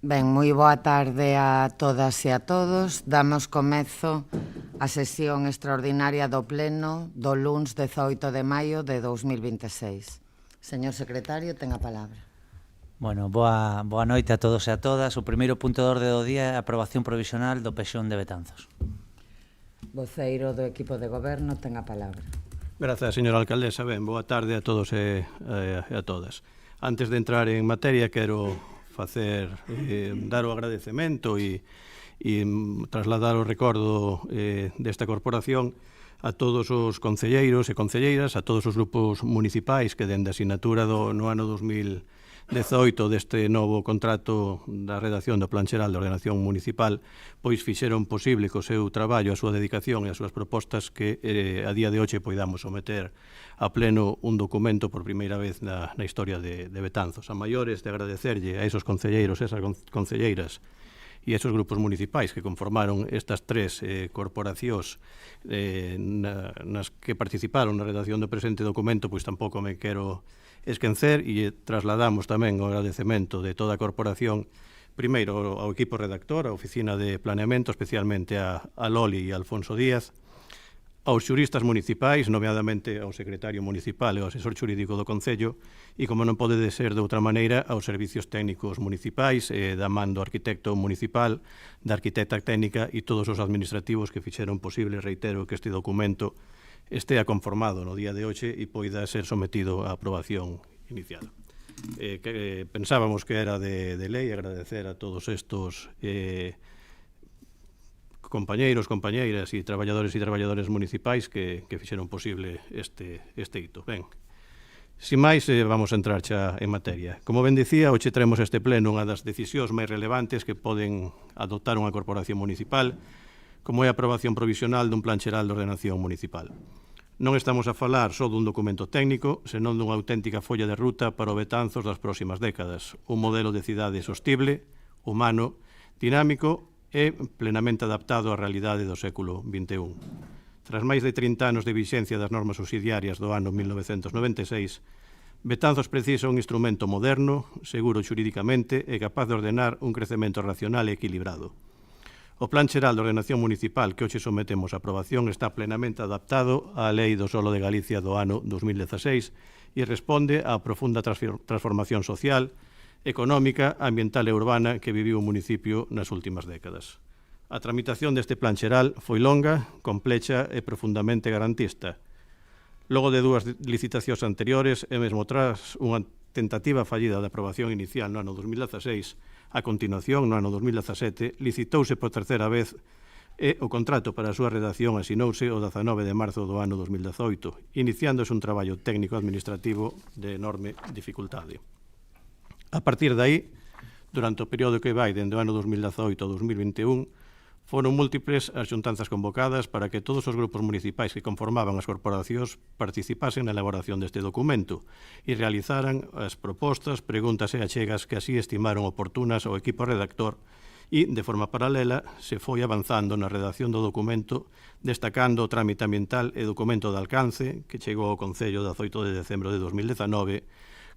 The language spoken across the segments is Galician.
Ben, moi boa tarde a todas e a todos. Damos comezo a sesión extraordinaria do Pleno do luns 18 de maio de 2026. Señor secretario, ten a palabra. Bueno, boa noite a todos e a todas. O primeiro punto de orde do día é a aprobación provisional do Pexón de Betanzos. Voceiro do equipo de goberno ten a palabra. Grazas, señora alcaldesa. Ben, boa tarde a todos e a todas. Antes de entrar en materia, quero dar o agradecemento e trasladar o recordo desta corporación a todos os concelleiros e concelleiras, a todos os grupos municipais que dende a asignatura no ano 2018 deste novo contrato da redacción do Plan Xeral de Ordenación Municipal, pois fixeron posible co seu traballo, a súa dedicación e as súas propostas que a día de hoxe poidamos someter a pleno un documento por primeira vez na historia de Betanzos. A maiores de agradecerlle a esos concelleiros e esas concelleiras e esos grupos municipais que conformaron estas tres corporacións nas que participaron na redacción do presente documento, pois tampouco me quero esquecer, e trasladamos tamén o agradecemento de toda a corporación, primeiro ao equipo redactor, a Oficina de Planeamento, especialmente a Loli e a Alfonso Díaz, aos xuristas municipais, nomeadamente ao secretario municipal e ao asesor xurídico do Concello, e, como non pode ser de outra maneira, aos servicios técnicos municipais, da man do arquitecto municipal, da arquitecta técnica e todos os administrativos que fixeron posible, reitero, que este documento estea conformado no día de hoxe e poida ser sometido á aprobación inicial. Pensábamos que era de lei agradecer a todos estos compañeiros, compañeiras e traballadores municipais que fixeron posible este hito. Ben, sin máis, vamos a entrar xa en materia. Como ben dicía, hoxe traemos este pleno unha das decisións máis relevantes que poden adoptar unha corporación municipal, como é a aprobación provisional dun plan xeral de ordenación municipal. Non estamos a falar só dun documento técnico, senón dunha auténtica folla de ruta para o Betanzos das próximas décadas, un modelo de cidade sostible, humano, dinámico e plenamente adaptado á realidade do século XXI. Tras máis de 30 anos de vixencia das normas subsidiarias do ano 1996, Betanzos precisa un instrumento moderno, seguro xurídicamente e capaz de ordenar un crecemento racional e equilibrado. O Plan Xeral de Ordenación Municipal que hoxe sometemos a aprobación está plenamente adaptado á Lei do Solo de Galicia do ano 2016 e responde á profunda transformación social, económica, ambiental e urbana que viviu o municipio nas últimas décadas. A tramitación deste Plan Xeral foi longa, complexa e profundamente garantista. Logo de dúas licitacións anteriores e mesmo tras unha tentativa fallida de aprobación inicial no ano 2016, a continuación, no ano 2017, licitouse por terceira vez e o contrato para a súa redacción asinouse o 19 de marzo do ano 2018, iniciándose un traballo técnico-administrativo de enorme dificultade. A partir de aí, durante o período que vai dende o ano 2018 ao 2021, foron múltiples as xuntanzas convocadas para que todos os grupos municipais que conformaban as corporacións participasen na elaboración deste documento e realizaran as propostas, preguntas e achegas que así estimaron oportunas ao equipo redactor e, de forma paralela, se foi avanzando na redacción do documento, destacando o trámite ambiental e documento de alcance que chegou ao Concello 18 de decembro de 2019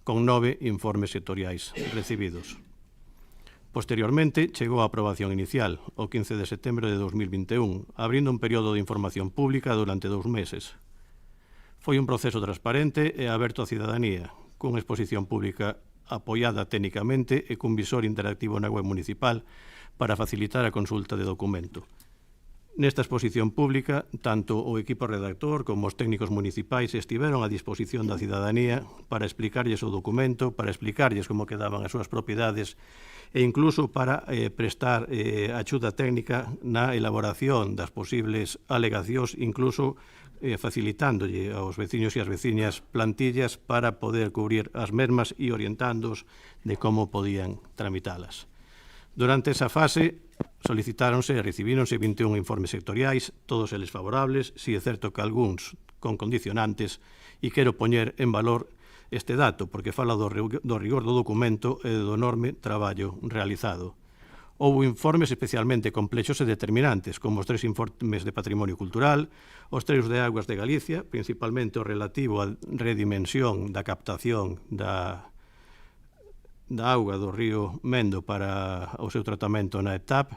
con 9 informes sectoriais recibidos. Posteriormente, chegou a aprobación inicial, o 15 de setembro de 2021, abrindo un período de información pública durante 2 meses. Foi un proceso transparente e aberto á cidadanía, cunha exposición pública apoiada técnicamente e cun visor interactivo na web municipal para facilitar a consulta de documento. Nesta exposición pública, tanto o equipo redactor como os técnicos municipais estiveron a disposición da cidadanía para explicarlles o documento, para explicarlles como quedaban as súas propiedades e incluso para prestar axuda técnica na elaboración das posibles alegacións, incluso facilitándolle aos veciños e as veciñas plantillas para poder cubrir as mesmas e orientándoos de como podían tramitalas. Durante esa fase solicitáronse e recibíronse 21 informes sectoriais, todos eles favorables, si é certo que algúns con condicionantes, e quero poñer en valor este dato, porque fala do rigor do documento e do enorme traballo realizado. Houbo informes especialmente complexos e determinantes, como os 3 informes de Patrimonio Cultural, os 3 de Augas de Galicia, principalmente o relativo á redimensión da captación da auga do río Mendo para o seu tratamento na ETAP,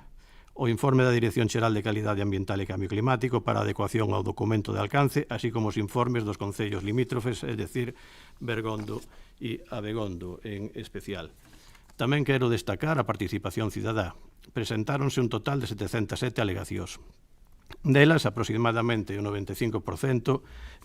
o informe da Dirección Xeral de Calidade Ambiental e Cambio Climático para a adecuación ao documento de alcance, así como os informes dos concellos limítrofes, es decir, Bergondo e Abegondo en especial. Tamén quero destacar a participación cidadá. Presentáronse un total de 707 alegacións. Delas, aproximadamente o 95%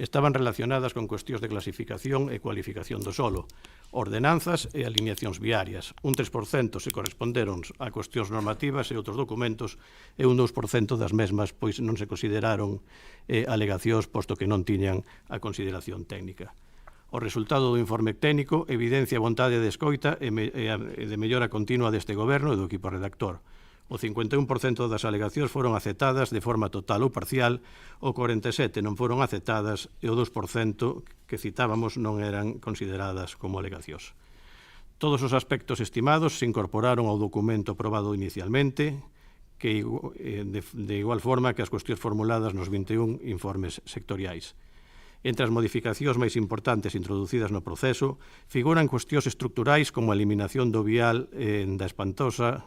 estaban relacionadas con cuestións de clasificación e cualificación do solo, ordenanzas e alineacións viarias. Un 3% se corresponderon a cuestións normativas e outros documentos e un 2% das mesmas pois non se consideraron alegacións posto que non tiñan a consideración técnica. O resultado do informe técnico evidencia a vontade de escoita e de mellora continua deste goberno e do equipo redactor. O 51% das alegacións foron aceptadas de forma total ou parcial, o 47% non foron aceptadas e o 2% que citábamos non eran consideradas como alegacións. Todos os aspectos estimados se incorporaron ao documento aprobado inicialmente, que de igual forma que as cuestións formuladas nos 21 informes sectoriais. Entre as modificacións máis importantes introducidas no proceso figuran cuestións estructurais como a eliminación do vial da espantosa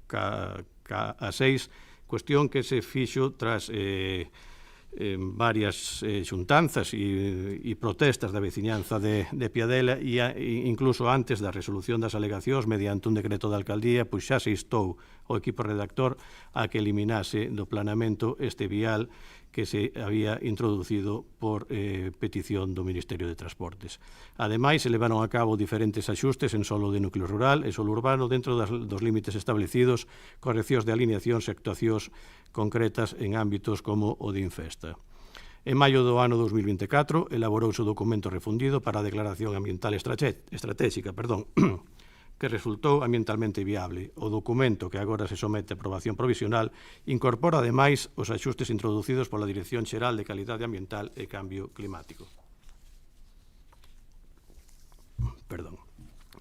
K6, cuestión que se fixo tras varias xuntanzas e protestas da veciñanza de Piadela e incluso antes da resolución das alegacións mediante un decreto da alcaldía, pois xa se instou o equipo redactor a que eliminase do planeamento este vial que se había introducido por petición do Ministerio de Transportes. Ademais, se levaron a cabo diferentes axustes en solo de núcleo rural e solo urbano dentro dos límites establecidos, correccións de alineacións e actuacións concretas en ámbitos como o de Infesta. En maio do ano 2024, elaborouse o documento refundido para a Declaración Ambiental Estratégica, que resultou ambientalmente viable. O documento que agora se somete a aprobación provisional incorpora, ademais, os axustes introducidos pola Dirección Xeral de Calidade Ambiental e Cambio Climático.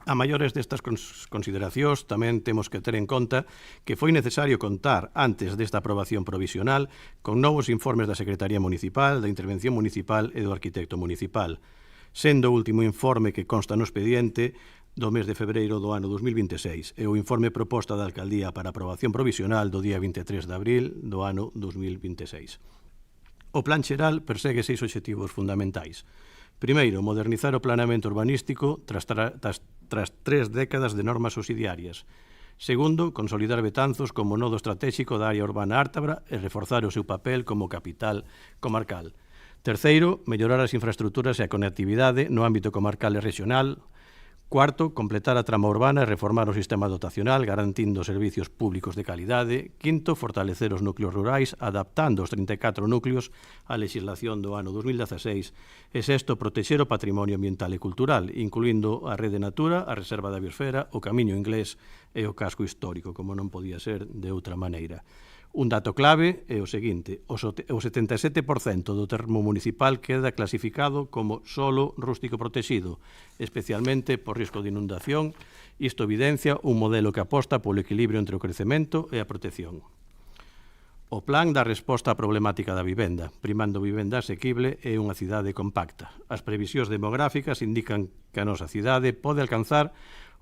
A maiores destas consideracións tamén temos que ter en conta que foi necesario contar, antes desta aprobación provisional, con novos informes da Secretaría Municipal, da Intervención Municipal e do Arquitecto Municipal, sendo o último informe que consta no expediente do mes de febreiro do ano 2026 e o informe proposta da Alcaldía para aprobación provisional do día 23 de abril do ano 2026. O Plan Xeral persegue 6 obxectivos fundamentais. Primeiro, modernizar o planeamento urbanístico tras 3 décadas de normas subsidiarias. Segundo, consolidar Betanzos como nodo estratégico da área urbana ártabra e reforzar o seu papel como capital comarcal. Terceiro, mellorar as infraestructuras e a conectividade no ámbito comarcal e regional. Cuarto, completar a trama urbana e reformar o sistema dotacional, garantindo servicios públicos de calidade. Quinto, fortalecer os núcleos rurais, adaptando os 34 núcleos á legislación do ano 2016. E sexto, protexer o patrimonio ambiental e cultural, incluindo a Rede Natura, a Reserva da Biosfera, o Camiño Inglés e o Casco Histórico, como non podía ser de outra maneira. Un dato clave é o seguinte: o 77% do termo municipal queda clasificado como solo rústico protegido, especialmente por risco de inundación. Isto evidencia un modelo que aposta polo equilibrio entre o crecemento e a protección. O plan dá resposta á problemática da vivenda, primando vivenda asequible e unha cidade compacta. As previsións demográficas indican que a nosa cidade pode alcanzar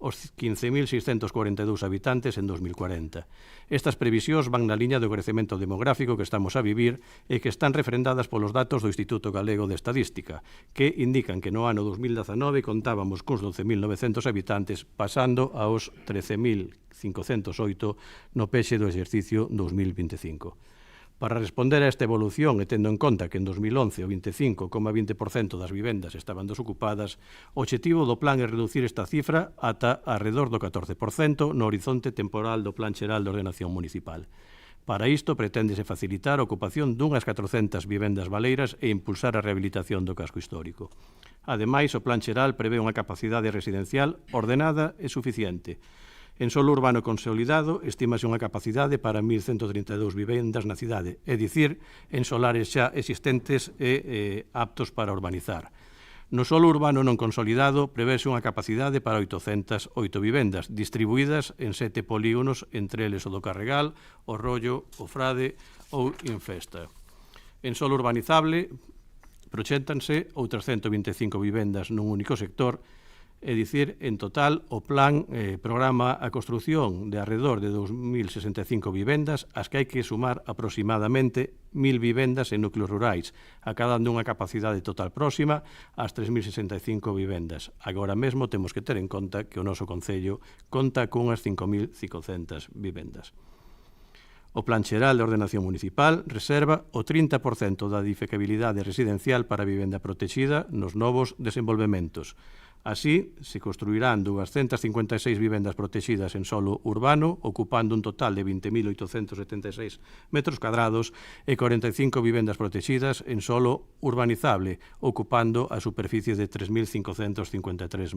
os 15.642 habitantes en 2040. Estas previsións van na liña do crecemento demográfico que estamos a vivir e que están refrendadas polos datos do Instituto Galego de Estadística, que indican que no ano 2019 contábamos cuns 12.900 habitantes, pasando aos 13.508 no peche do exercicio 2025. Para responder a esta evolución e tendo en conta que en 2011 o 25,20% das vivendas estaban desocupadas, o obxectivo do plan é reducir esta cifra ata arredor do 14% no horizonte temporal do Plan Xeral de Ordenación Municipal. Para isto, preténdese facilitar a ocupación dunhas 400 vivendas baleiras e impulsar a rehabilitación do casco histórico. Ademais, o Plan Xeral prevé unha capacidade residencial ordenada e suficiente. En solo urbano consolidado, estímase unha capacidade para 1.132 vivendas na cidade, é dicir, en solares xa existentes e aptos para urbanizar. No solo urbano non consolidado, prevese unha capacidade para 808 vivendas, distribuídas en 7 polígonos, entre eles o do Carregal, o Rollo, o Frade ou Infesta. En solo urbanizable, proxéctanse outras 125 vivendas nun único sector, É dicir, en total, o plan programa a construción de alrededor de 2.065 vivendas, as que hai que sumar aproximadamente 1.000 vivendas en núcleos rurais, acadando unha capacidade total próxima ás 3.065 vivendas. Agora mesmo temos que ter en conta que o noso Concello conta cunhas 5.500 vivendas. O Plan Xeral de Ordenación Municipal reserva o 30% da edificabilidade residencial para vivenda protexida nos novos desenvolvementos. Así, se construirán 256 vivendas protegidas en solo urbano, ocupando un total de 20.876 metros cuadrados, e 45 vivendas protegidas en solo urbanizable, ocupando a superficie de 3.553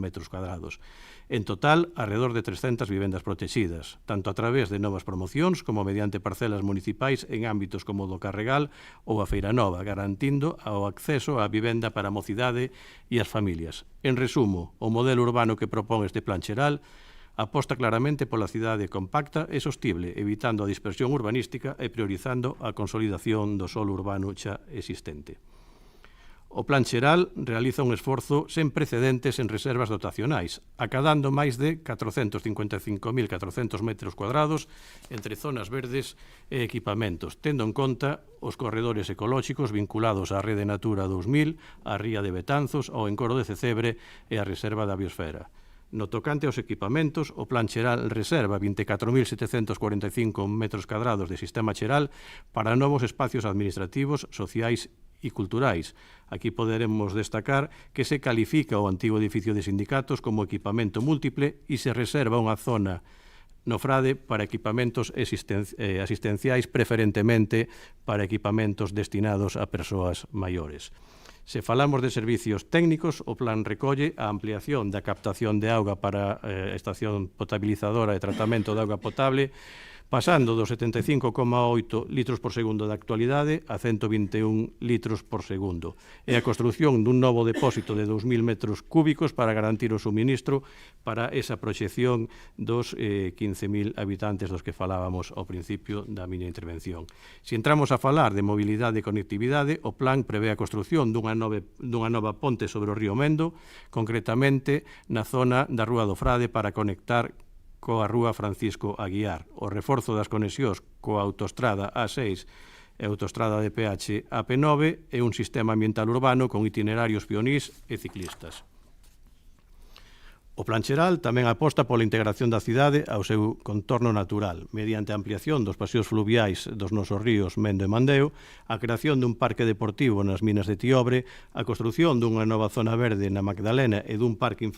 metros cuadrados. En total, alrededor de 300 vivendas protegidas, tanto a través de novas promocións como mediante parcelas municipais en ámbitos como o do Carregal ou a Feira Nova, garantindo o acceso á vivenda para a mocidade e as familias. En resumo, o modelo urbano que propón este Plan Xeral aposta claramente pola cidade compacta e sostible, evitando a dispersión urbanística e priorizando a consolidación do solo urbano xa existente. O Plan Xeral realiza un esforzo sen precedentes en reservas dotacionais, acadando máis de 455.400 metros cuadrados entre zonas verdes e equipamentos, tendo en conta os corredores ecolóxicos vinculados á Rede Natura 2000, á Ría de Betanzos, ao Encoro de Cecebre e á Reserva da Biosfera. No tocante aos equipamentos, o Plan Xeral reserva 24.745 metros cuadrados de sistema xeral para novos espacios administrativos, sociais e culturais. Aquí poderemos destacar que se califica o antigo edificio de sindicatos como equipamento múltiple e se reserva unha zona no Frade para equipamentos asistenciais, preferentemente para equipamentos destinados a persoas maiores. Se falamos de servicios técnicos, o plan recolle a ampliación da captación de auga para a estación potabilizadora e tratamento de auga potable, pasando dos 75,8 litros por segundo da actualidade a 121 litros por segundo, e a construción dun novo depósito de 2.000 metros cúbicos para garantir o suministro para esa proxección dos 15.000 habitantes dos que falábamos ao principio da miña intervención. Se entramos a falar de mobilidade e conectividade, o plan prevé a construción dunha nova ponte sobre o río Mendo, concretamente na zona da Rúa do Frade para conectar coa Rúa Francisco Aguiar, o reforzo das conexións coa autoestrada A6 e a autoestrada de PH AP9 e un sistema ambiental urbano con itinerarios pionís e ciclistas. O Plan Xeral tamén aposta pola integración da cidade ao seu contorno natural, mediante a ampliación dos paseos fluviais dos nosos ríos Mendo e Mandeo, a creación dun parque deportivo nas minas de Tiobre, a construción dunha nova zona verde na Magdalena e dun parque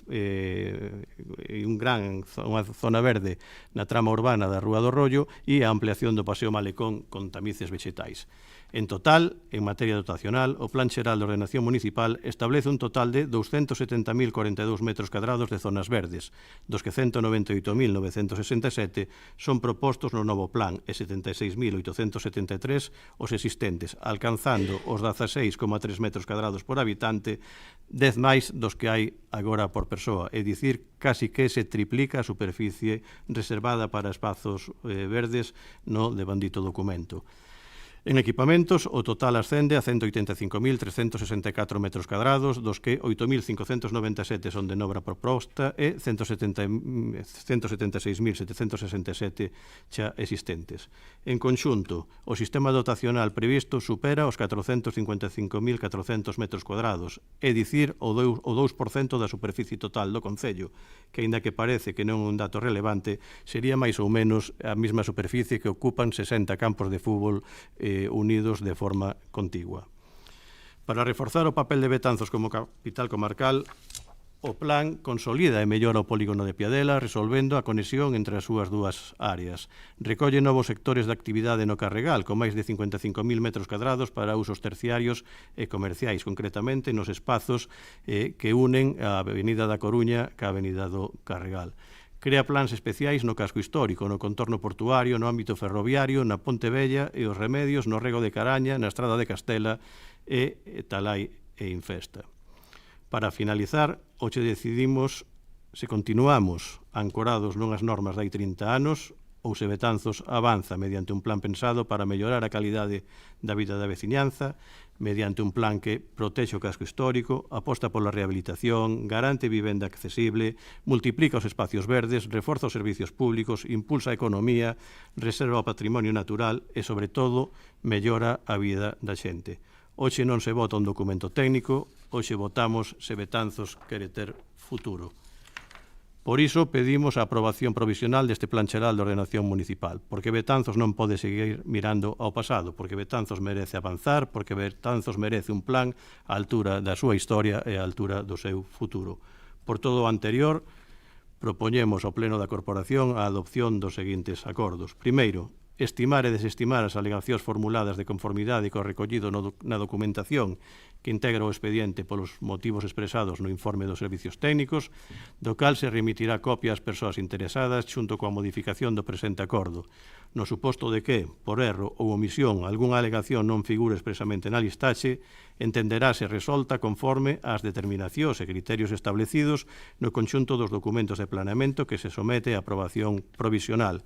unha zona verde na trama urbana da Rúa do Rollo e a ampliación do paseo Malecón con tamices vexetais. En total, en materia dotacional, o Plan Xeral de Ordenación Municipal establece un total de 270.042 metros cuadrados de zonas verdes, dos que 198.967 son propostos no novo plan e 76.873 os existentes, alcanzando os 16,3 metros cuadrados por habitante, 10 máis dos que hai agora por persoa, é dicir, casi que se triplica a superficie reservada para espazos verdes no devandito documento. En equipamentos, o total ascende a 185.364 metros cuadrados, dos que 8.597 son de obra proposta e 176.767 xa existentes. En conxunto, o sistema dotacional previsto supera os 455.400 metros cuadrados, é dicir, o 2% da superficie total do Concello, que, aínda que parece que non é un dato relevante, sería máis ou menos a mesma superficie que ocupan 60 campos de fútbol unidos de forma contigua. Para reforzar o papel de Betanzos como capital comarcal, o plan consolida e mellora o polígono de Piadela, resolvendo a conexión entre as súas dúas áreas. Recolle novos sectores de actividade no Carregal, con máis de 55.000 metros cuadrados para usos terciarios e comerciais, concretamente nos espazos que unen a Avenida da Coruña ca Avenida do Carregal. Crea plans especiais no casco histórico, no contorno portuario, no ámbito ferroviario, na Ponte Vella e os remedios no Rego de Caraña, na Estrada de Castela e Talai e Infesta. Para finalizar, hoxe decidimos se continuamos ancorados nunhas normas de hai 30 anos ou se Betanzos avanza mediante un plan pensado para mellorar a calidade da vida da veciñanza, mediante un plan que protexe o casco histórico, aposta pola rehabilitación, garante vivenda accesible, multiplica os espacios verdes, reforza os servicios públicos, impulsa a economía, reserva o patrimonio natural e, sobre todo, mellora a vida da xente. Hoxe non se vota un documento técnico, hoxe votamos se Betanzos quere ter futuro. Por iso pedimos a aprobación provisional deste Plan Xeral de Ordenación Municipal, porque Betanzos non pode seguir mirando ao pasado, porque Betanzos merece avanzar, porque Betanzos merece un plan á altura da súa historia e á altura do seu futuro. Por todo o anterior, propoñemos ao Pleno da Corporación a adopción dos seguintes acordos. Primeiro, estimar e desestimar as alegacións formuladas de conformidade co recollido na documentación que integra o expediente polos motivos expresados no informe dos servicios técnicos, do cal se remitirá copia ás persoas interesadas xunto coa modificación do presente acordo. No suposto de que, por erro ou omisión, algunha alegación non figure expresamente na listaxe, entenderase resolta conforme ás determinacións e criterios establecidos no conxunto dos documentos de planeamento que se somete a aprobación provisional.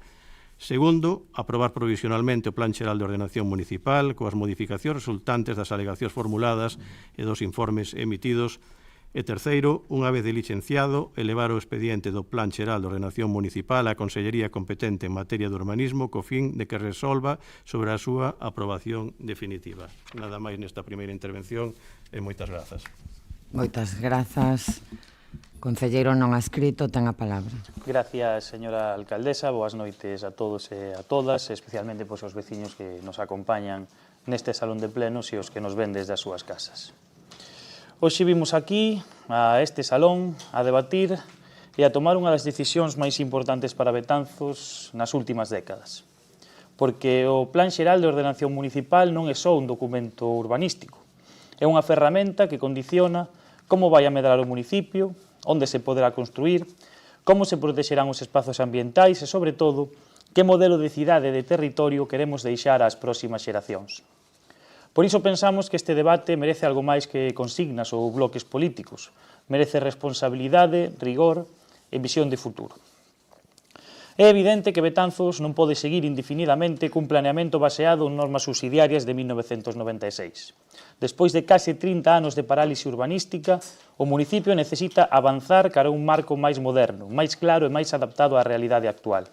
Segundo, aprobar provisionalmente o Plan Xeral de Ordenación Municipal coas modificacións resultantes das alegacións formuladas e dos informes emitidos. E terceiro, unha vez licenciado, elevar o expediente do Plan Xeral de Ordenación Municipal á Consellería competente en materia de urbanismo co fin de que resolva sobre a súa aprobación definitiva. Nada máis nesta primeira intervención e moitas grazas. Moitas grazas. Concelleiro non adscrito, ten a palabra. Gracias, señora alcaldesa. Boas noites a todos e a todas, especialmente pois aos veciños que nos acompañan neste salón de plenos e os que nos ven desde as súas casas. Hoxe vimos aquí, a este salón, a debatir e a tomar unha das decisións máis importantes para Betanzos nas últimas décadas. Porque o Plan Xeral de Ordenación Municipal non é só un documento urbanístico. É unha ferramenta que condiciona como vai a medrar o municipio, onde se poderá construir, como se protexerán os espazos ambientais e, sobre todo, que modelo de cidade e de territorio queremos deixar ás próximas xeracións. Por iso pensamos que este debate merece algo máis que consignas ou bloques políticos, merece responsabilidade, rigor e visión de futuro. É evidente que Betanzos non pode seguir indefinidamente cun planeamento baseado en normas subsidiarias de 1996. Despois de case 30 anos de parálise urbanística, o municipio necesita avanzar cara a un marco máis moderno, máis claro e máis adaptado á realidade actual.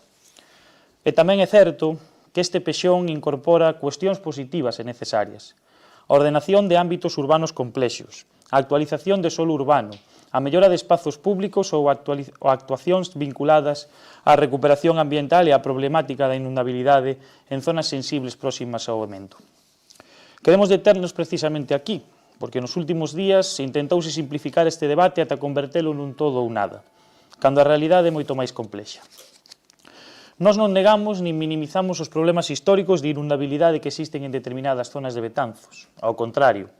E tamén é certo que este pexón incorpora cuestións positivas e necesarias. A ordenación de ámbitos urbanos complexos, a actualización de solo urbano, a mellora de espazos públicos ou actuacións vinculadas á recuperación ambiental e á problemática da inundabilidade en zonas sensibles próximas ao evento. Queremos deternos precisamente aquí, porque nos últimos días se intentouse simplificar este debate ata convertelo nun todo ou nada, cando a realidade é moito máis complexa. Nós non negamos nin minimizamos os problemas históricos de inundabilidade que existen en determinadas zonas de Betanzos. Ao contrario,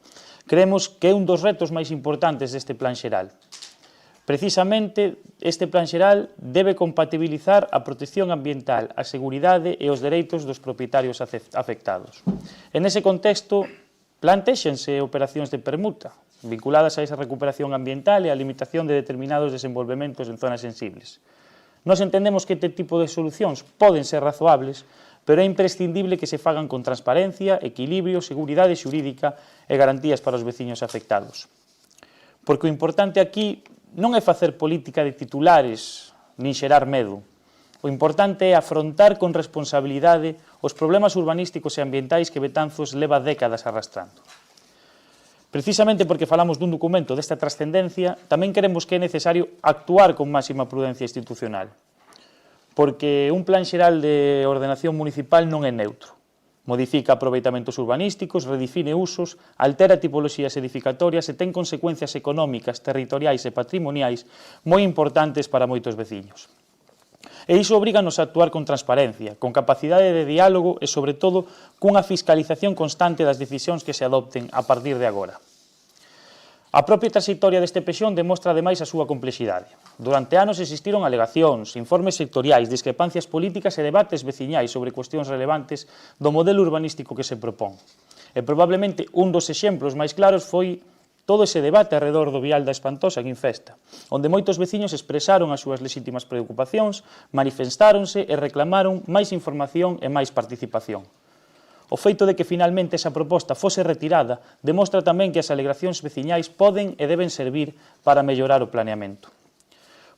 creemos que é un dos retos máis importantes deste Plan Xeral. Precisamente, este Plan Xeral debe compatibilizar a protección ambiental, a seguridade e os dereitos dos propietarios afectados. En ese contexto, plantéxense operacións de permuta, vinculadas a esa recuperación ambiental e a limitación de determinados desenvolvementos en zonas sensibles. Nós entendemos que este tipo de solucións poden ser razoables, pero é imprescindible que se fagan con transparencia, equilibrio, seguridade xurídica e garantías para os veciños afectados. Porque o importante aquí non é facer política de titulares nin xerar medo. O importante é afrontar con responsabilidade os problemas urbanísticos e ambientais que Betanzos leva décadas arrastrando. Precisamente porque falamos dun documento desta trascendencia, tamén queremos que é necesario actuar con máxima prudencia institucional. Porque un plan xeral de ordenación municipal non é neutro. Modifica aproveitamentos urbanísticos, redefine usos, altera tipoloxías edificatorias e ten consecuencias económicas, territoriais e patrimoniais moi importantes para moitos veciños. E iso obríganos a actuar con transparencia, con capacidade de diálogo e, sobre todo, cunha fiscalización constante das decisións que se adopten a partir de agora. A propia trayectoria deste pexón demostra ademais a súa complexidade. Durante anos existiron alegacións, informes sectoriais, discrepancias políticas e debates veciñais sobre cuestións relevantes do modelo urbanístico que se propón. E probablemente un dos exemplos máis claros foi todo ese debate alrededor do vial da Espantosa en Infesta, onde moitos veciños expresaron as súas lexítimas preocupacións, manifestáronse e reclamaron máis información e máis participación. O feito de que finalmente esa proposta fose retirada demostra tamén que as alegacións veciñais poden e deben servir para mellorar o planeamento.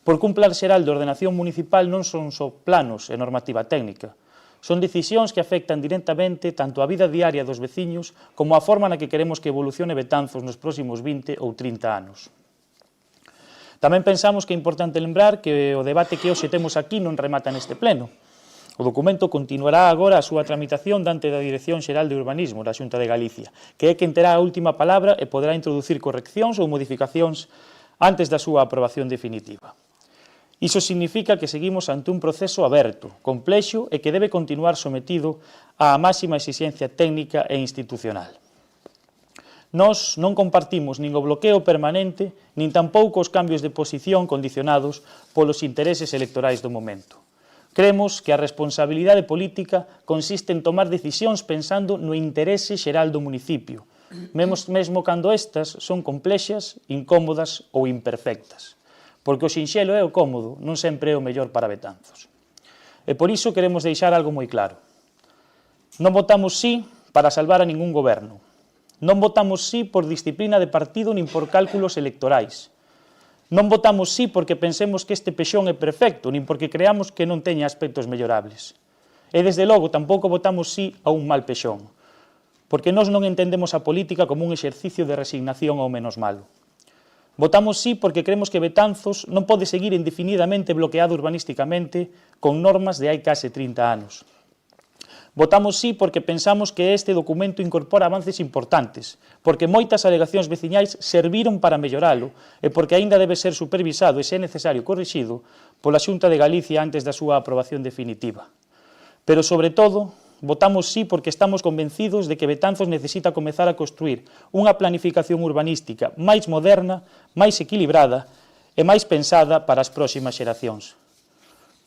Porque un plan xeral de ordenación municipal non son só planos e normativa técnica, son decisións que afectan directamente tanto a vida diaria dos veciños como a forma na que queremos que evolucione Betanzos nos próximos 20 ou 30 anos. Tamén pensamos que é importante lembrar que o debate que hoxe temos aquí non remata neste pleno. O documento continuará agora a súa tramitación diante da Dirección Xeral de Urbanismo da Xunta de Galicia, que é quen terá a última palabra e poderá introducir correccións ou modificacións antes da súa aprobación definitiva. Iso significa que seguimos ante un proceso aberto, complexo e que debe continuar sometido á máxima exixencia técnica e institucional. Nós non compartimos nin o bloqueo permanente, nin tampouco os cambios de posición condicionados polos intereses electorais do momento. Cremos que a responsabilidade política consiste en tomar decisións pensando no interese xeral do municipio, mesmo cando estas son complexas, incómodas ou imperfectas. Porque o sinxelo e o cómodo non sempre é o mellor para Betanzos. E por iso queremos deixar algo moi claro. Non votamos sí para salvar a ningún goberno. Non votamos sí por disciplina de partido nin por cálculos electorais. Non votamos sí porque pensemos que este pexón é perfecto, nin porque creamos que non teña aspectos mellorables. E desde logo tampouco votamos sí a un mal pexón, porque nós non entendemos a política como un exercicio de resignación ao menos malo. Votamos sí porque creemos que Betanzos non pode seguir indefinidamente bloqueado urbanísticamente con normas de hai case 30 anos. Votamos sí porque pensamos que este documento incorpora avances importantes, porque moitas alegacións veciñais serviron para melloralo e porque aínda debe ser supervisado e, se é necesario, corrixido pola Xunta de Galicia antes da súa aprobación definitiva. Pero, sobre todo, votamos sí porque estamos convencidos de que Betanzos necesita comezar a construir unha planificación urbanística máis moderna, máis equilibrada e máis pensada para as próximas xeracións.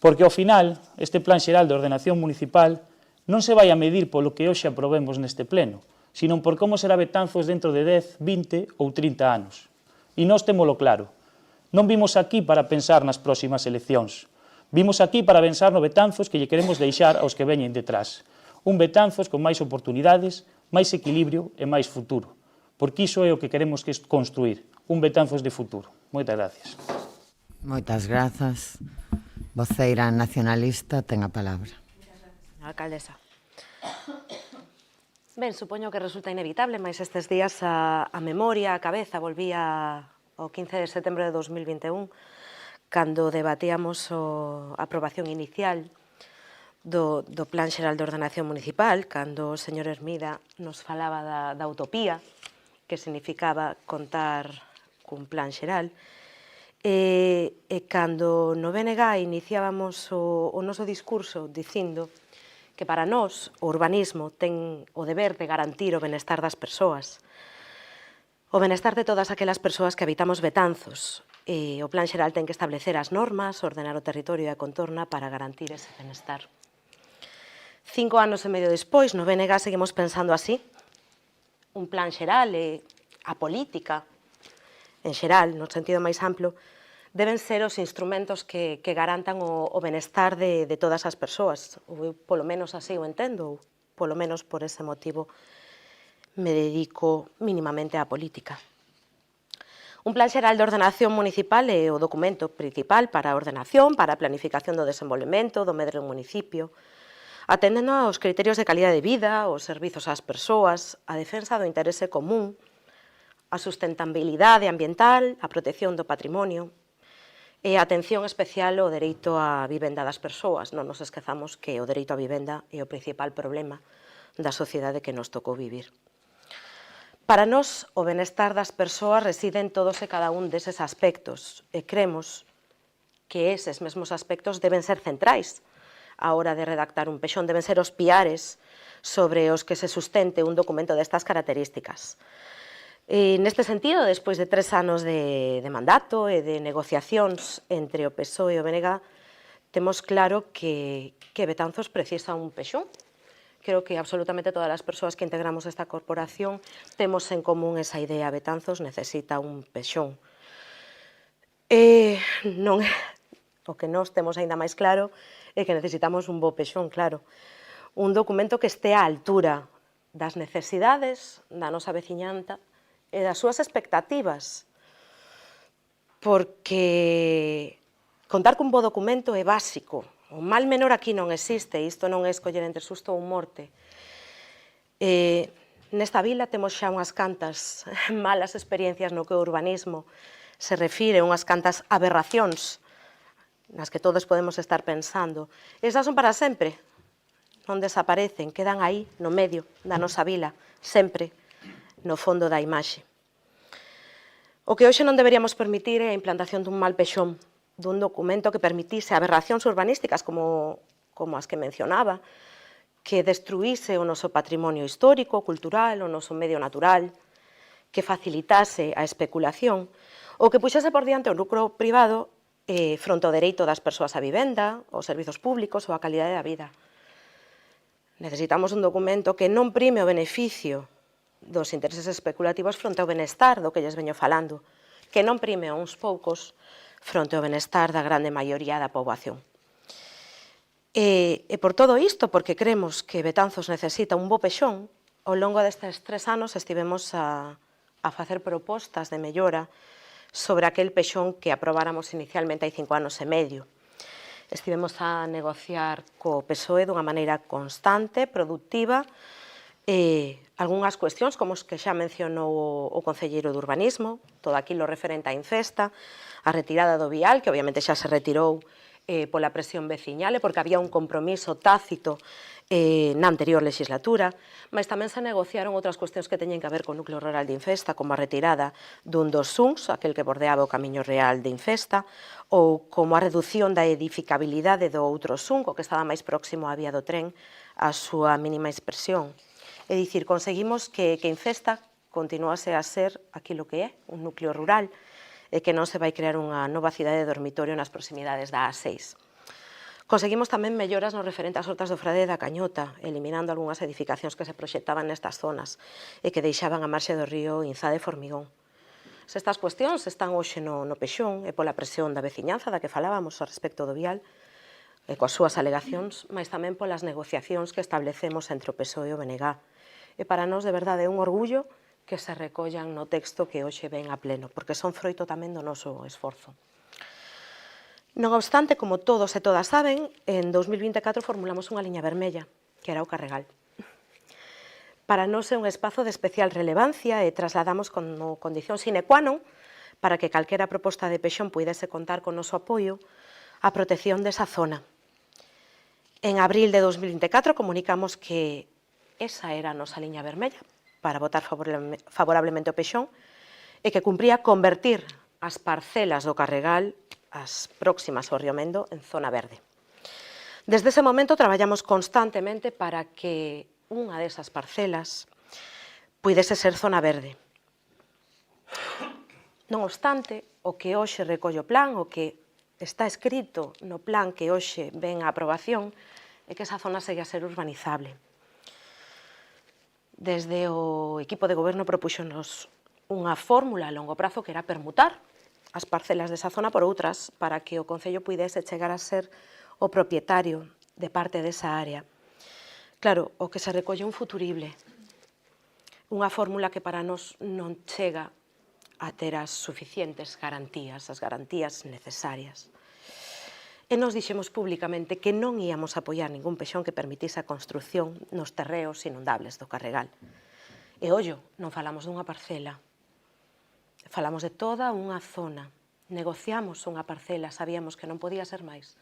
Porque, ao final, este Plan Xeral de Ordenación Municipal non se vai a medir polo que hoxe aprobemos neste pleno, sino por como será Betanzos dentro de 10, 20 ou 30 anos. E nós témolo claro. Non vimos aquí para pensar nas próximas eleccións. Vimos aquí para pensar no Betanzos que lle queremos deixar aos que veñen detrás. Un Betanzos con máis oportunidades, máis equilibrio e máis futuro. Porque iso é o que queremos construir, un Betanzos de futuro. Moitas gracias. Moitas grazas. Voceira nacionalista ten a palabra. Alcaldesa. Ben, supoño que resulta inevitable, mas estes días a memoria, a cabeza, volvía ao 15 de setembro de 2021, cando debatíamos a aprobación inicial do Plan Xeral de Ordenación Municipal, cando o señor Hermida nos falaba da utopía, que significaba contar cun plan xeral, e cando no BNG iniciábamos o noso discurso dicindo que para nós o urbanismo ten o deber de garantir o benestar das persoas, o benestar de todas aquelas persoas que habitamos Betanzos, e o Plan Xeral ten que establecer as normas, ordenar o territorio e a contorna para garantir ese benestar. 5 anos e medio despois, no BNG seguimos pensando así. Un plan xeral e a política, en xeral, no sentido máis amplo, deben ser os instrumentos que garantan o benestar de todas as persoas. Eu, polo menos, así o entendo, ou polo menos por ese motivo me dedico mínimamente á política. Un plan xeral de ordenación municipal é o documento principal para a ordenación, para a planificación do desenvolvemento do medro municipio, atendendo aos criterios de calidade de vida, os servizos ás persoas, a defensa do interese común, a sustentabilidade ambiental, a protección do patrimonio e a atención especial ao dereito á vivenda das persoas. Non nos esquezamos que o dereito á vivenda é o principal problema da sociedade que nos tocou vivir. Para nós, o benestar das persoas reside en todos e cada un deses aspectos e cremos que eses mesmos aspectos deben ser centrais a hora de redactar un pexón, deben ser os piares sobre os que se sustente un documento destas características. E neste sentido, despois de 3 anos de mandato e de negociacións entre o PSOE e o BNG, temos claro que Betanzos precisa un pexón, creo que absolutamente todas as persoas que integramos esta corporación temos en común esa idea. Betanzos necesita un pexón. O que nós temos aínda máis claro é que necesitamos un bo pexón, claro. Un documento que este á altura das necesidades da nosa veciñanta e das súas expectativas, porque contar cun bo documento é básico. O mal menor aquí non existe, isto non é escoller entre susto ou morte. Nesta vila temos xa unhas cantas malas experiencias no que o urbanismo se refire, unhas cantas aberracións nas que todos podemos estar pensando. Esas son para sempre, non desaparecen, quedan aí no medio da nosa vila, sempre no fondo da imaxe. O que hoxe non deberíamos permitir é a implantación dun mal pexón, dun documento que permitise aberracións urbanísticas como as que mencionaba, que destruíse o noso patrimonio histórico, cultural, o noso medio natural, que facilitase a especulación, ou que puxese por diante o lucro privado fronte ao dereito das persoas á vivenda, aos servizos públicos ou á calidade da vida. Necesitamos un documento que non prime o beneficio dos intereses especulativos fronte ao benestar do que lles veño falando, que non prime a uns poucos fronte ao benestar da grande maioría da poboación. E por todo isto, porque cremos que Betanzos necesita un bo pexón, ao longo destes 3 anos estivemos a facer propostas de mellora sobre aquel pexón que aprobáramos inicialmente hai 5 anos e medio. Estivemos a negociar co PSOE dunha maneira constante, productiva, algunhas cuestións como as que xa mencionou o concelleiro de Urbanismo, todo aquilo referente á Infesta, a retirada do vial, que obviamente xa se retirou pola presión veciñal e porque había un compromiso tácito na anterior legislatura, mas tamén se negociaron outras cuestións que teñen que ver co núcleo rural de Infesta, como a retirada dun dos SUNs, aquel que bordeaba o Camiño Real de Infesta, ou como a reducción da edificabilidade do outro SUN, que estaba máis próximo á vía do tren, a súa mínima expresión. É dicir, conseguimos que Infesta continuase a ser aquilo que é, un núcleo rural, e que non se vai crear unha nova cidade de dormitorio nas proximidades da A6. Conseguimos tamén melloras no referente ás hortas do Frade da Cañota, eliminando algunhas edificacións que se proxectaban nestas zonas e que deixaban a marxe do río Inzá de Formigón. Se estas cuestións están hoxe no pexón e pola presión da veciñanza da que falábamos a respecto do vial, e coas súas alegacións, mas tamén polas negociacións que establecemos entre o PSOE e o BNG. E para nós, de verdade, é un orgullo que se recollan no texto que hoxe ven a pleno, porque son froito tamén do noso esforzo. Non obstante, como todos e todas saben, en 2024 formulamos unha liña vermella, que era o Carregal. Para nós é un espazo de especial relevancia e trasladamos como condición sine qua non para que calquera proposta de pexón puidese contar con noso apoio a protección desa zona. En abril de 2024 comunicamos que esa era a nosa liña vermella para votar favorablemente o pexón e que cumpría convertir as parcelas do Carregal, as próximas ao Río Mendo, en zona verde. Desde ese momento traballamos constantemente para que unha desas parcelas puidese ser zona verde. Non obstante, o que hoxe recolle o plan, o que está escrito no plan que hoxe ven a aprobación, é que esa zona segue a ser urbanizable. Desde o equipo de goberno propúxonos unha fórmula a longo prazo que era permutar as parcelas desa zona por outras para que o Concello puidese chegar a ser o propietario de parte desa área. Claro, o que se recolle un futurible, unha fórmula que para nós non chega a ter as suficientes garantías, as garantías necesarias. E nos dixemos públicamente que non íamos apoiar ningún pexón que permitise a construción nos terreos inundables do Carregal. E ollo, non falamos dunha parcela, falamos de toda unha zona. Negociamos unha parcela, sabíamos que non podía ser máis,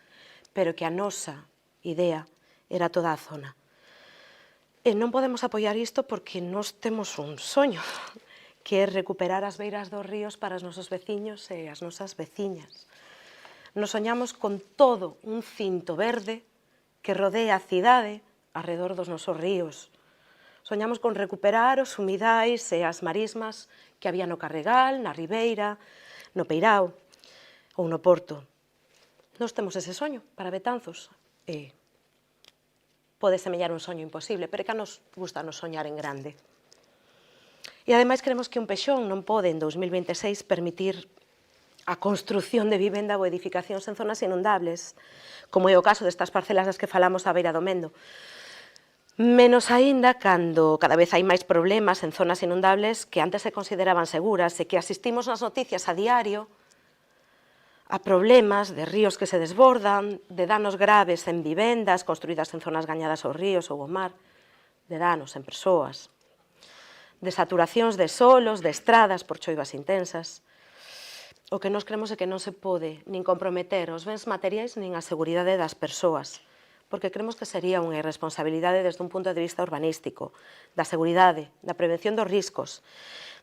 pero que a nosa idea era toda a zona. E non podemos apoiar isto porque nós temos un soño, que é recuperar as beiras dos ríos para os nosos veciños e as nosas veciñas. Nos soñamos con todo un cinto verde que rodea a cidade arredor dos nosos ríos. Soñamos con recuperar os humidais e as marismas que había no Carregal, na Ribeira, no Peirao ou no Porto. Nós temos ese soño para Betanzos, pode semellar un soño imposible, pero é que a nos gusta nos soñar en grande. E ademais creemos que un pexón non pode en 2026 permitir a construción de vivenda ou edificacións en zonas inundables, como é o caso destas parcelas das que falamos á beira do Mendo. Menos aínda cando cada vez hai máis problemas en zonas inundables que antes se consideraban seguras e que asistimos nas noticias a diario a problemas de ríos que se desbordan, de danos graves en vivendas construídas en zonas gañadas aos ríos ou ao mar, de danos en persoas, de saturacións de solos, de estradas por choivas intensas. O que nos creemos é que non se pode nin comprometer os bens materiais nin a seguridade das persoas, porque creemos que sería unha irresponsabilidade desde un punto de vista urbanístico, da seguridade, da prevención dos riscos,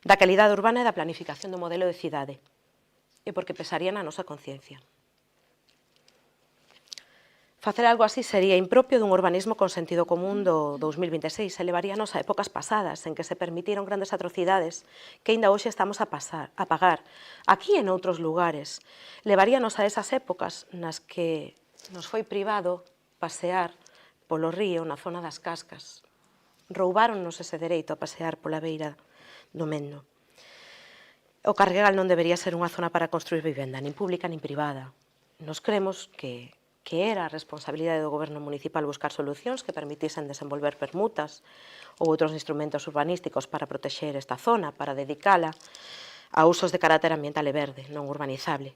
da calidade urbana e da planificación do modelo de cidade, e porque pesaría na nosa conciencia. Facer algo así sería impropio dun urbanismo con sentido común do 2026 e levaríanos a épocas pasadas en que se permitiron grandes atrocidades que aínda hoxe estamos a pagar aquí e noutros lugares. Levaríanos a esas épocas nas que nos foi privado pasear polo río na zona das Cascas. Roubáronnos ese dereito a pasear pola beira do Mendo. O Carregal non debería ser unha zona para construir vivenda, nin pública nin privada. Nos cremos que era a responsabilidade do goberno municipal buscar solucións que permitisen desenvolver permutas ou outros instrumentos urbanísticos para protexer esta zona, para dedicala a usos de carácter ambiental e verde, non urbanizable.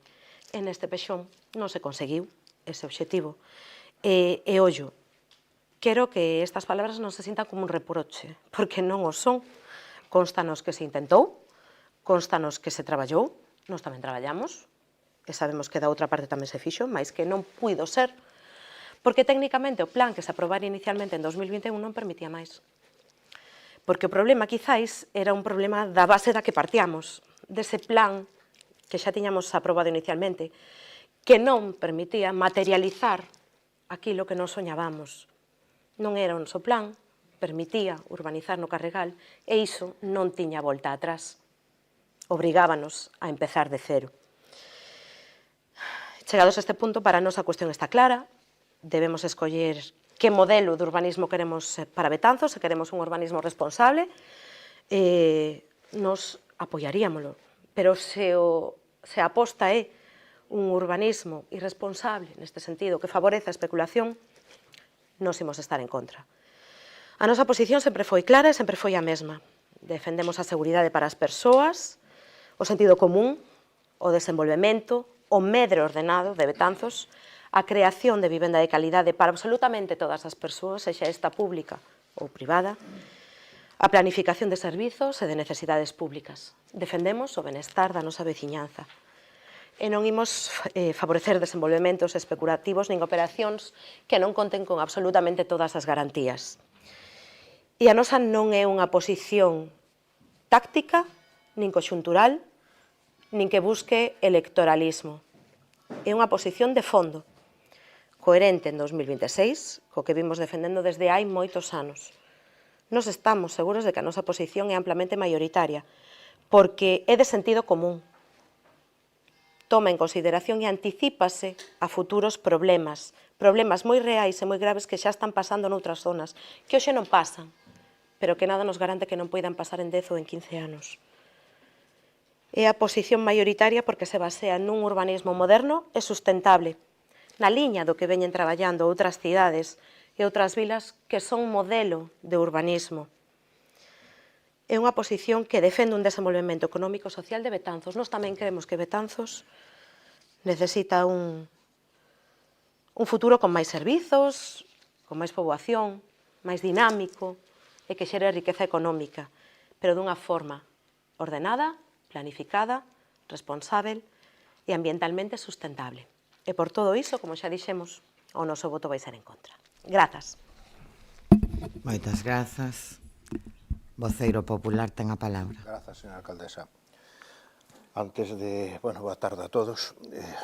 En este pexón non se conseguiu ese obxectivo. E ollo, quero que estas palabras non se sintan como un reproche, porque non o son. Constanos que se intentou, constanos que se traballou, nós tamén traballamos, e sabemos que da outra parte tamén se fixo, mais que non puido ser, porque técnicamente o plan que se aprobara inicialmente en 2021 non permitía máis. Porque o problema, quizáis, era un problema da base da que partíamos, dese plan que xa tiñamos aprobado inicialmente, que non permitía materializar aquilo que nos soñábamos. Non era un só plan, permitía urbanizar no Carregal, e iso non tiña volta atrás. Obrigábanos a empezar de cero. Chegados a este punto, para nós a cuestión está clara, debemos escoller que modelo de urbanismo queremos para Betanzos, se queremos un urbanismo responsable, nos apoiaríamolo, pero se a aposta é un urbanismo irresponsable, neste sentido, que favorece a especulación, nos imos estar en contra. A nosa posición sempre foi clara e sempre foi a mesma. Defendemos a seguridade para as persoas, o sentido común, o desenvolvemento, o medre ordenado de Betanzos, a creación de vivenda de calidade para absolutamente todas as persoas, sexa esta pública ou privada, a planificación de servizos e de necesidades públicas. Defendemos o benestar da nosa veciñanza. E non imos favorecer desenvolvementos especulativos nin operacións que non conten con absolutamente todas as garantías. E a nosa non é unha posición táctica, nin conxuntural, nin que busque electoralismo. É unha posición de fondo, coherente en 2026, co que vimos defendendo desde hai moitos anos. Nos estamos seguros de que a nosa posición é amplamente maioritaria, porque é de sentido común. Toma en consideración e anticípase a futuros problemas moi reais e moi graves que xa están pasando noutras zonas, que hoxe non pasan, pero que nada nos garante que non poidan pasar en 10 ou en 15 anos. É a posición maioritaria porque se basea nun urbanismo moderno e sustentable, na liña do que veñen traballando outras cidades e outras vilas que son modelo de urbanismo. É unha posición que defende un desenvolvemento económico e social de Betanzos. Nós tamén creemos que Betanzos necesita un futuro con máis servizos, con máis poboación, máis dinámico e que xere riqueza económica, pero dunha forma ordenada, planificada, responsável e ambientalmente sustentable. E por todo iso, como xa dixemos, o noso voto vai ser en contra. Grazas. Moitas grazas. Voceiro popular ten a palabra. Grazas, señora alcaldesa. Boa tarde a todos.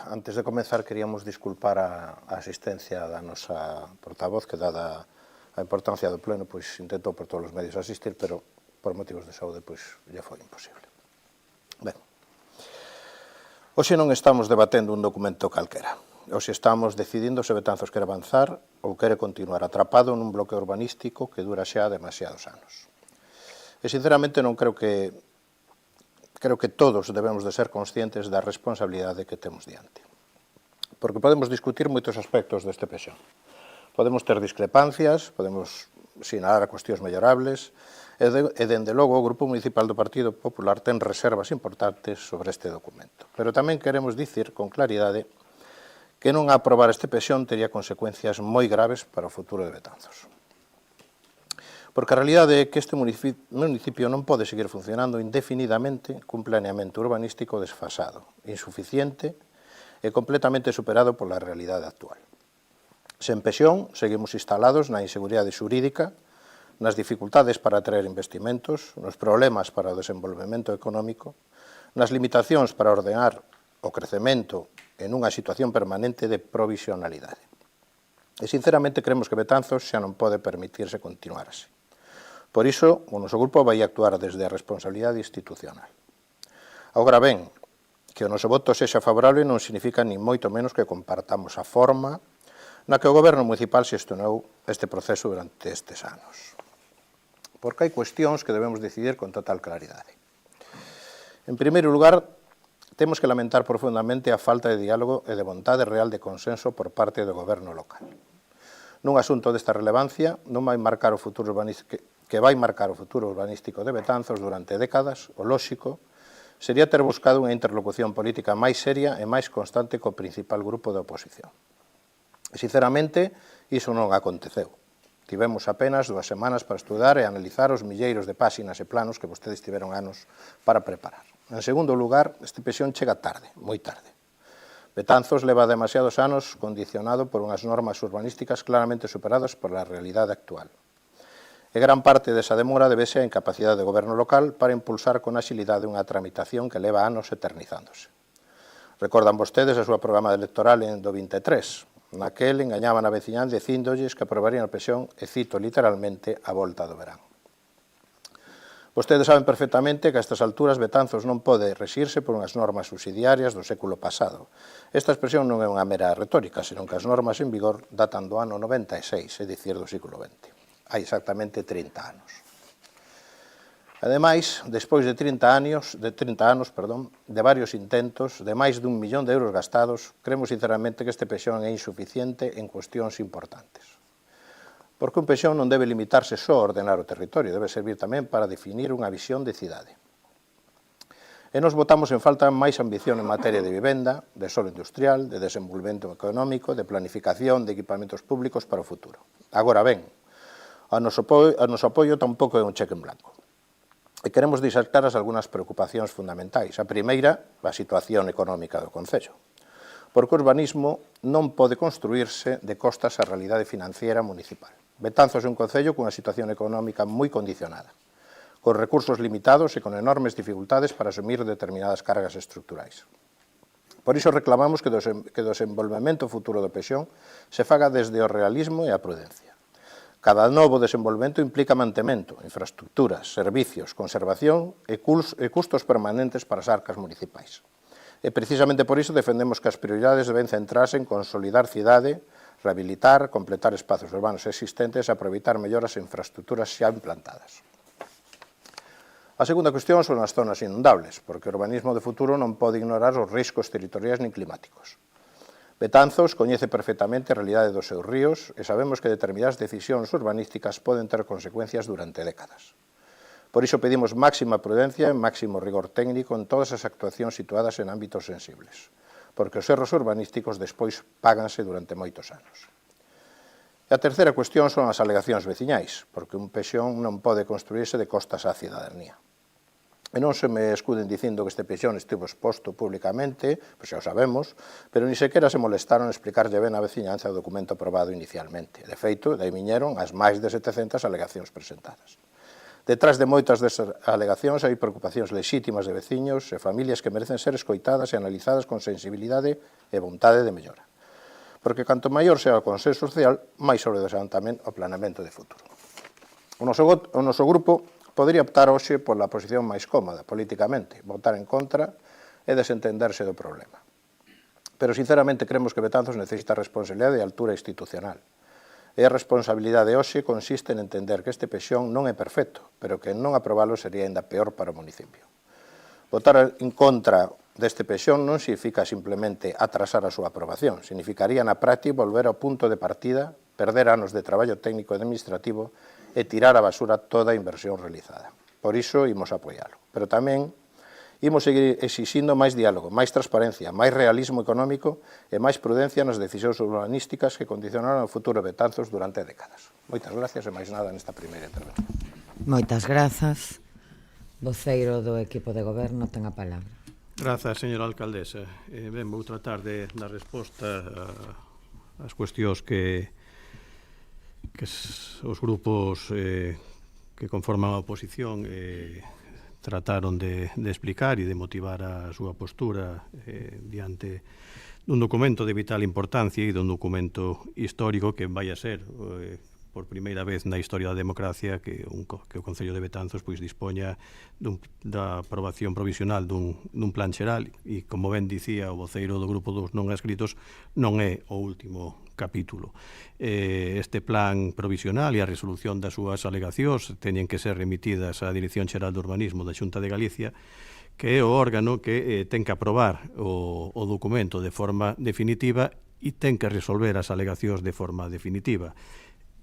Antes de comenzar, queríamos disculpar a asistencia da nosa portavoz, que dada a importancia do pleno, pois intentou por todos os medios asistir, pero por motivos de saúde, pois, lle foi imposible. Ben, hoxe non estamos debatendo un documento calquera. ou se estamos decidindo se Betanzos quere avanzar ou quere continuar atrapado nun bloque urbanístico que dura xa demasiados anos. E sinceramente non creo que todos debemos de ser conscientes da responsabilidade que temos diante. Porque podemos discutir moitos aspectos deste pexón. Podemos ter discrepancias, podemos sinalar a cuestións mellorables, e dende logo o Grupo Municipal do Partido Popular ten reservas importantes sobre este documento. Pero tamén queremos dicir con claridade que non aprobar este pexón tería consecuencias moi graves para o futuro de Betanzos. Porque a realidade é que este municipio non pode seguir funcionando indefinidamente cun planeamento urbanístico desfasado, insuficiente e completamente superado pola realidade actual. Sen pexón, seguimos instalados na inseguridade xurídica, nas dificultades para atraer investimentos, nos problemas para o desenvolvemento económico, nas limitacións para ordenar o crecemento en unha situación permanente de provisionalidade. E, sinceramente, creemos que Betanzos xa non pode permitirse continuar así. Por iso, o noso grupo vai actuar desde a responsabilidade institucional. Agora ben, que o noso voto sexa favorable non significa ni moito menos que compartamos a forma na que o Goberno municipal xestionou este proceso durante estes anos. Porque hai cuestións que debemos decidir con total claridade. En primeiro lugar, temos que lamentar profundamente a falta de diálogo e de vontade real de consenso por parte do Goberno local. Nun asunto desta relevancia, non vai marcar o futuro urbanístico de Betanzos durante décadas, o lóxico sería ter buscado unha interlocución política máis seria e máis constante co principal grupo da oposición. E, sinceramente, iso non aconteceu. Tivemos apenas 2 semanas para estudar e analizar os milleiros de páxinas e planos que vostedes tiveron anos para preparar. En segundo lugar, este pexón chega tarde, moi tarde. Betanzos leva demasiados anos condicionado por unhas normas urbanísticas claramente superadas por a realidade actual. E gran parte desa demora debese á incapacidade do goberno local para impulsar con axilidade unha tramitación que leva anos eternizándose. Recordan vostedes a súa programa electoral do 23, naquel engañaban a veciñal dicíndolles que aprobarían o pexón, e cito literalmente, a volta do verán. Vostedes saben perfectamente que a estas alturas Betanzos non pode rexirse por unhas normas subsidiarias do século pasado. Esta expresión non é unha mera retórica, senón que as normas en vigor datan do ano 96, é dicir, do século XX. Hai exactamente 30 anos. Ademais, despois de 30 anos, de varios intentos, de máis dun millón de euros gastados, creemos sinceramente que este pexón é insuficiente en cuestións importantes. Porque un pexón non debe limitarse só a ordenar o territorio, debe servir tamén para definir unha visión de cidade. E nos botamos en falta máis ambición en materia de vivenda, de solo industrial, de desenvolvemento económico, de planificación de equipamentos públicos para o futuro. Agora ben, o noso apoio tampouco é un cheque en blanco. E queremos deixar claras algunhas preocupacións fundamentais. A primeira, a situación económica do concello. Porque o urbanismo non pode construírse de costas á realidade financiera municipal. Betanzos é un concello cunha situación económica moi condicionada, con recursos limitados e con enormes dificultades para asumir determinadas cargas estructurais. Por iso reclamamos que o desenvolvemento futuro do pexón se faga desde o realismo e a prudencia. Cada novo desenvolvemento implica mantemento, infraestructuras, servicios, conservación e custos permanentes para as arcas municipais. E precisamente por iso defendemos que as prioridades deben centrarse en consolidar cidade, rehabilitar, completar espazos urbanos existentes e aproveitar mellor as infraestructuras xa implantadas. A segunda cuestión son as zonas inundables, porque o urbanismo de futuro non pode ignorar os riscos territoriais nin climáticos. Betanzos coñece perfectamente a realidade dos seus ríos e sabemos que determinadas decisións urbanísticas poden ter consecuencias durante décadas. Por iso pedimos máxima prudencia e máximo rigor técnico en todas as actuacións situadas en ámbitos sensibles, porque os erros urbanísticos despois páganse durante moitos anos. E a terceira cuestión son as alegacións veciñais, porque un pexón non pode construírse de costas á cidadanía. E non se me escuden dicindo que este pexón estivo exposto públicamente, pois xa o sabemos, pero ni sequera se molestaron en explicarlle ben a veciñanza o documento aprobado inicialmente. De feito, dai viñeron as máis de 700 alegacións presentadas. Detrás de moitas desas alegacións hai preocupacións lexítimas de veciños e familias que merecen ser escoitadas e analizadas con sensibilidade e vontade de mellora. Porque canto maior sea o consenso social, máis obedecerán tamén o planeamento de futuro. O noso grupo podría optar hoxe pola posición máis cómoda políticamente, votar en contra e desentenderse do problema. pero sinceramente creemos que Betanzos necesita responsabilidade e altura institucional. E a responsabilidade hoxe consiste en entender que este pexón non é perfecto, pero que non aprobalo sería ainda peor para o municipio. Votar en contra deste pexón non significa simplemente atrasar a súa aprobación, significaría na práctica volver ao punto de partida, perder anos de traballo técnico e administrativo e tirar a basura toda a inversión realizada. Por iso, imos apoialo. Pero tamén imos seguir exixindo máis diálogo, máis transparencia, máis realismo económico e máis prudencia nas decisións urbanísticas que condicionaron o futuro de Betanzos durante décadas. Moitas gracias e máis nada nesta primeira intervención. Moitas grazas. Voceiro do equipo de goberno ten a palabra. Grazas, señora alcaldesa. Ben, vou tratar de dar resposta ás cuestións que os grupos que conforman a oposición trataron de explicar e de motivar a súa postura diante dun documento de vital importancia e dun documento histórico que vai a ser por primeira vez na historia da democracia que o Concello de Betanzos pois dispoña da aprobación provisional dun plan xeral e, como ben dicía o voceiro do grupo dos non adscritos, non é o último capítulo. Este plan provisional e a resolución das súas alegacións teñen que ser remitidas á Dirección Xeral de Urbanismo da Xunta de Galicia, que é o órgano que ten que aprobar o documento de forma definitiva e ten que resolver as alegacións de forma definitiva.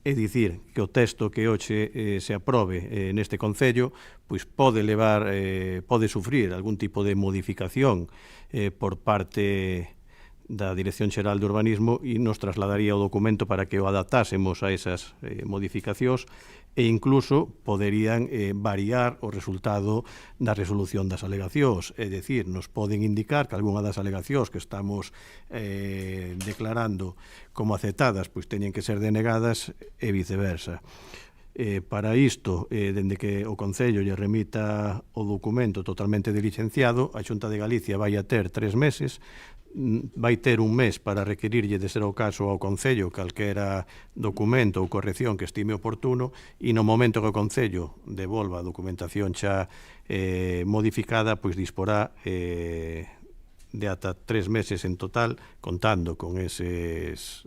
É dicir, que o texto que hoxe se aprobe neste Concello pois pode sufrir algún tipo de modificación por parte da Dirección Xeral de Urbanismo e nos trasladaría o documento para que o adaptásemos a esas modificacións e incluso poderían variar o resultado da resolución das alegacións. É dicir, nos poden indicar que algunha das alegacións que estamos declarando como aceptadas pois teñen que ser denegadas e viceversa. Para isto, dende que o Concello lle remita o documento totalmente diligenciado, a Xunta de Galicia vai a ter 3 meses, vai ter un mes para requerirlle, de ser o caso, ao Concello calquera documento ou corrección que estime oportuno e no momento que o Concello devolva a documentación xa modificada, pois disporá de ata 3 meses en total, contando con eses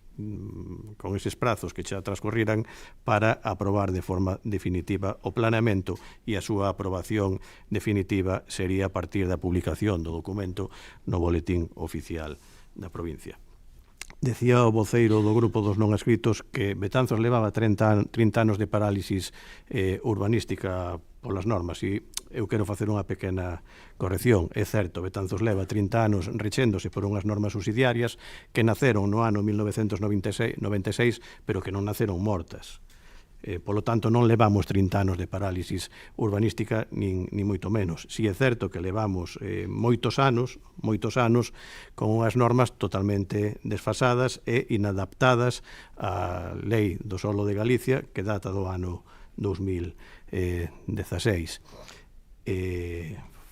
prazos que xa transcorriran para aprobar de forma definitiva o planeamento e a súa aprobación definitiva sería a partir da publicación do documento no boletín oficial da provincia. Decía o voceiro do grupo dos non adscritos que Betanzos levaba 30 anos de parálisis urbanística polas normas e eu quero facer unha pequena corrección. É certo, Betanzos leva 30 anos rechéndose por unhas normas subsidiarias que naceron no ano 1996, pero que non naceron mortas. Polo tanto, non levamos 30 anos de parálisis urbanística, nin moito menos. Si é certo que levamos moitos anos con unhas normas totalmente desfasadas e inadaptadas á Lei do Solo de Galicia, que data do ano 2016.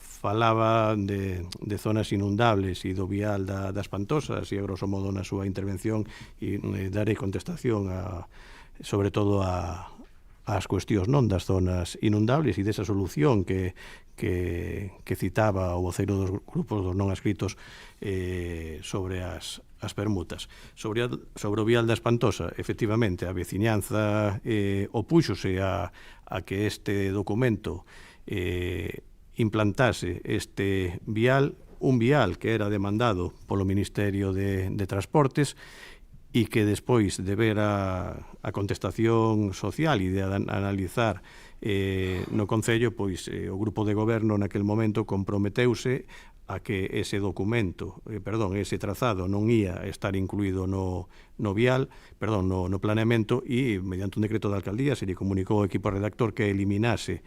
Falaba de zonas inundables e do vial das Pantosas e, a grosso modo, na súa intervención e darei contestación sobre todo ás cuestións non das zonas inundables e desa solución que citaba o voceiro dos grupos dos non adscritos sobre as permutas. Sobre o vial da Espantosa, efectivamente, a veciñanza opúxose a que este documento implantase este vial, un vial que era demandado polo Ministerio de Transportes e que despois de ver a contestación social e de analizar no Concello, pois o grupo de goberno naquel momento comprometeuse a que ese documento, ese trazado non ia estar incluído no planeamento e, mediante un decreto da alcaldía, se lle comunicou ao equipo redactor que eliminase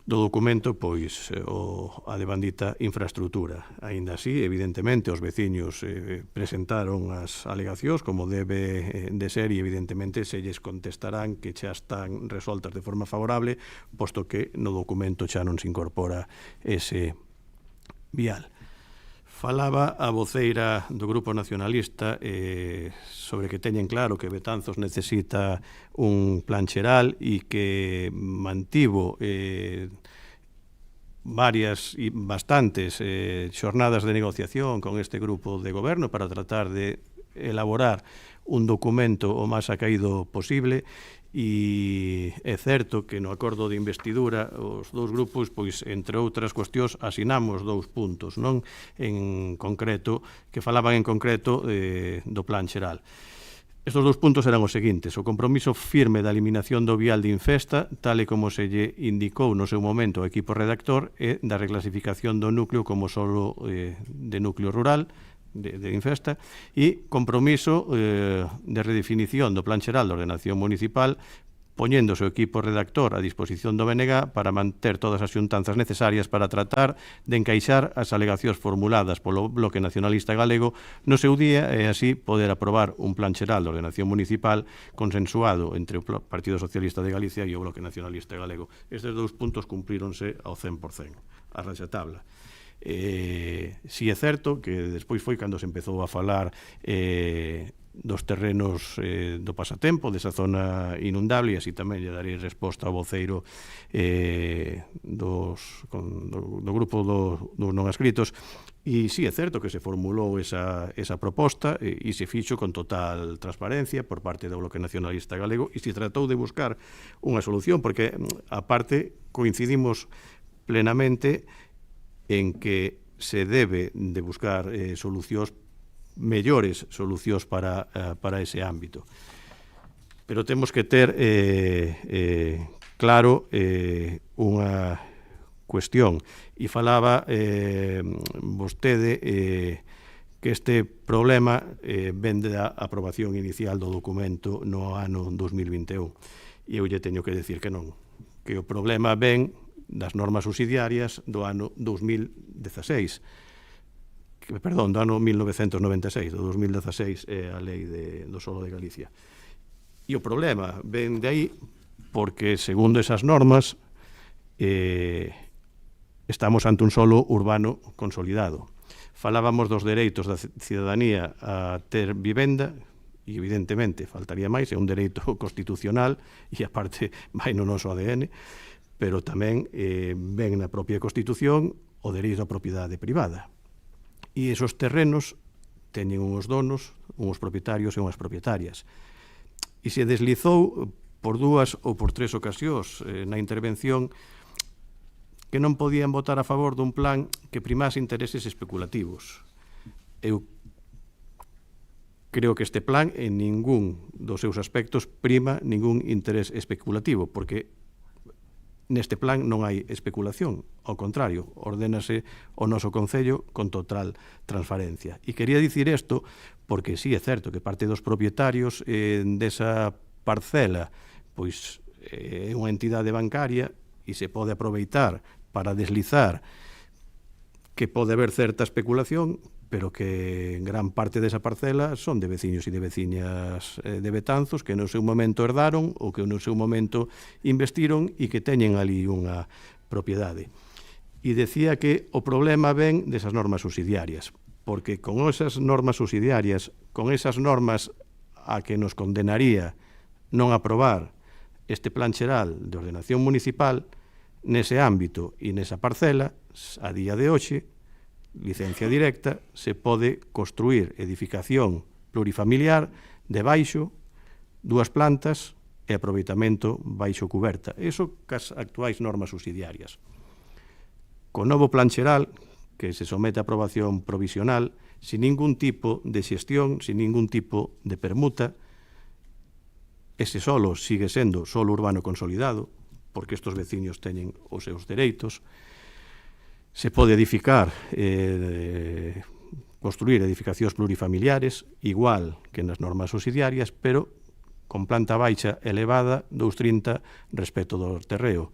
do documento pois a devandita infraestructura. Aínda así, evidentemente, os veciños presentaron as alegacións como debe de ser e evidentemente se lles contestarán que xa están resoltas de forma favorable, posto que no documento xa non se incorpora ese vial. Falaba a voceira do Grupo Nacionalista sobre que teñen claro que Betanzos necesita un plan xeral e que mantivo bastantes xornadas de negociación con este grupo de goberno para tratar de elaborar un documento o máis acaído posible, e é certo que no acordo de investidura os dous grupos, pois, entre outras cuestións, asinamos 2 puntos, non? En concreto, que falaban en concreto do plan xeral. Estos 2 puntos eran os seguintes: o compromiso firme da eliminación do vial de Infesta, tal e como se lle indicou no seu momento ao equipo redactor, e da reclasificación do núcleo como solo de núcleo rural, de Infesta, e compromiso de redefinición do Plan Xeral de Ordenación Municipal, poñendo o seu equipo redactor a disposición do BNG para manter todas as xuntanzas necesarias para tratar de encaixar as alegacións formuladas polo Bloque Nacionalista Galego no seu día e así poder aprobar un Plan Xeral de Ordenación Municipal consensuado entre o Partido Socialista de Galicia e o Bloque Nacionalista Galego. Estes 2 puntos cumpríronse ao 100%, a raxatabla. Si é certo que despois foi cando se empezou a falar dos terrenos do pasatempo, desa zona inundable, e así tamén lle darei resposta ao voceiro do grupo dos non escritos. E si é certo que se formulou esa proposta e se fixo con total transparencia por parte do Bloque Nacionalista Galego, e se tratou de buscar unha solución, porque aparte coincidimos plenamente en que se debe de buscar solucións, mellores solucións para ese ámbito. Pero temos que ter claro unha cuestión, e falaba vostede que este problema vende da aprobación inicial do documento no ano 2021, e eu lle teño que decir que non, que o problema ven das normas subsidiarias do ano 2016, perdón, do ano 1996, do 2016 é a lei do solo de Galicia. E o problema ven de aí porque, segundo esas normas, estamos ante un solo urbano consolidado. Falábamos dos dereitos da cidadanía a ter vivenda, e evidentemente faltaría máis, é un dereito constitucional e aparte vai no noso ADN, pero tamén ven na propia Constitución o dereito á propiedade privada. E esos terrenos teñen uns donos, uns propietarios e unhas propietarias. E se deslizou por 2 ou por 3 ocasións na intervención que non podían votar a favor dun plan que primase intereses especulativos. Eu creo que este plan en ningún dos seus aspectos prima ningún interés especulativo, porque neste plan non hai especulación, ao contrario, ordénase o noso Concello con total transparencia. E quería dicir isto porque sí é certo que parte dos propietarios desa parcela pois é unha entidade bancaria e se pode aproveitar para deslizar que pode haber certa especulación, pero que gran parte desa parcela son de veciños e de veciñas de Betanzos que no seu momento herdaron ou que no seu momento investiron e que teñen ali unha propiedade. E decía que o problema ven desas normas subsidiarias, porque con esas normas subsidiarias, con esas normas a que nos condenaría non aprobar este plan xeral de ordenación municipal, nese ámbito e nesa parcela, a día de hoxe, licencia directa, se pode construir edificación plurifamiliar debaixo, 2 plantas e aproveitamento baixo cuberta. Iso cas actuais normas subsidiarias. Co novo plan xeral, que se somete a aprobación provisional, sin ningún tipo de xestión, sin ningún tipo de permuta, ese solo sigue sendo solo urbano consolidado, porque estes veciños teñen os seus dereitos. Se pode edificar, construir edificacións plurifamiliares, igual que nas normas subsidiarias, pero con planta baixa elevada 2,30 respecto do terreo.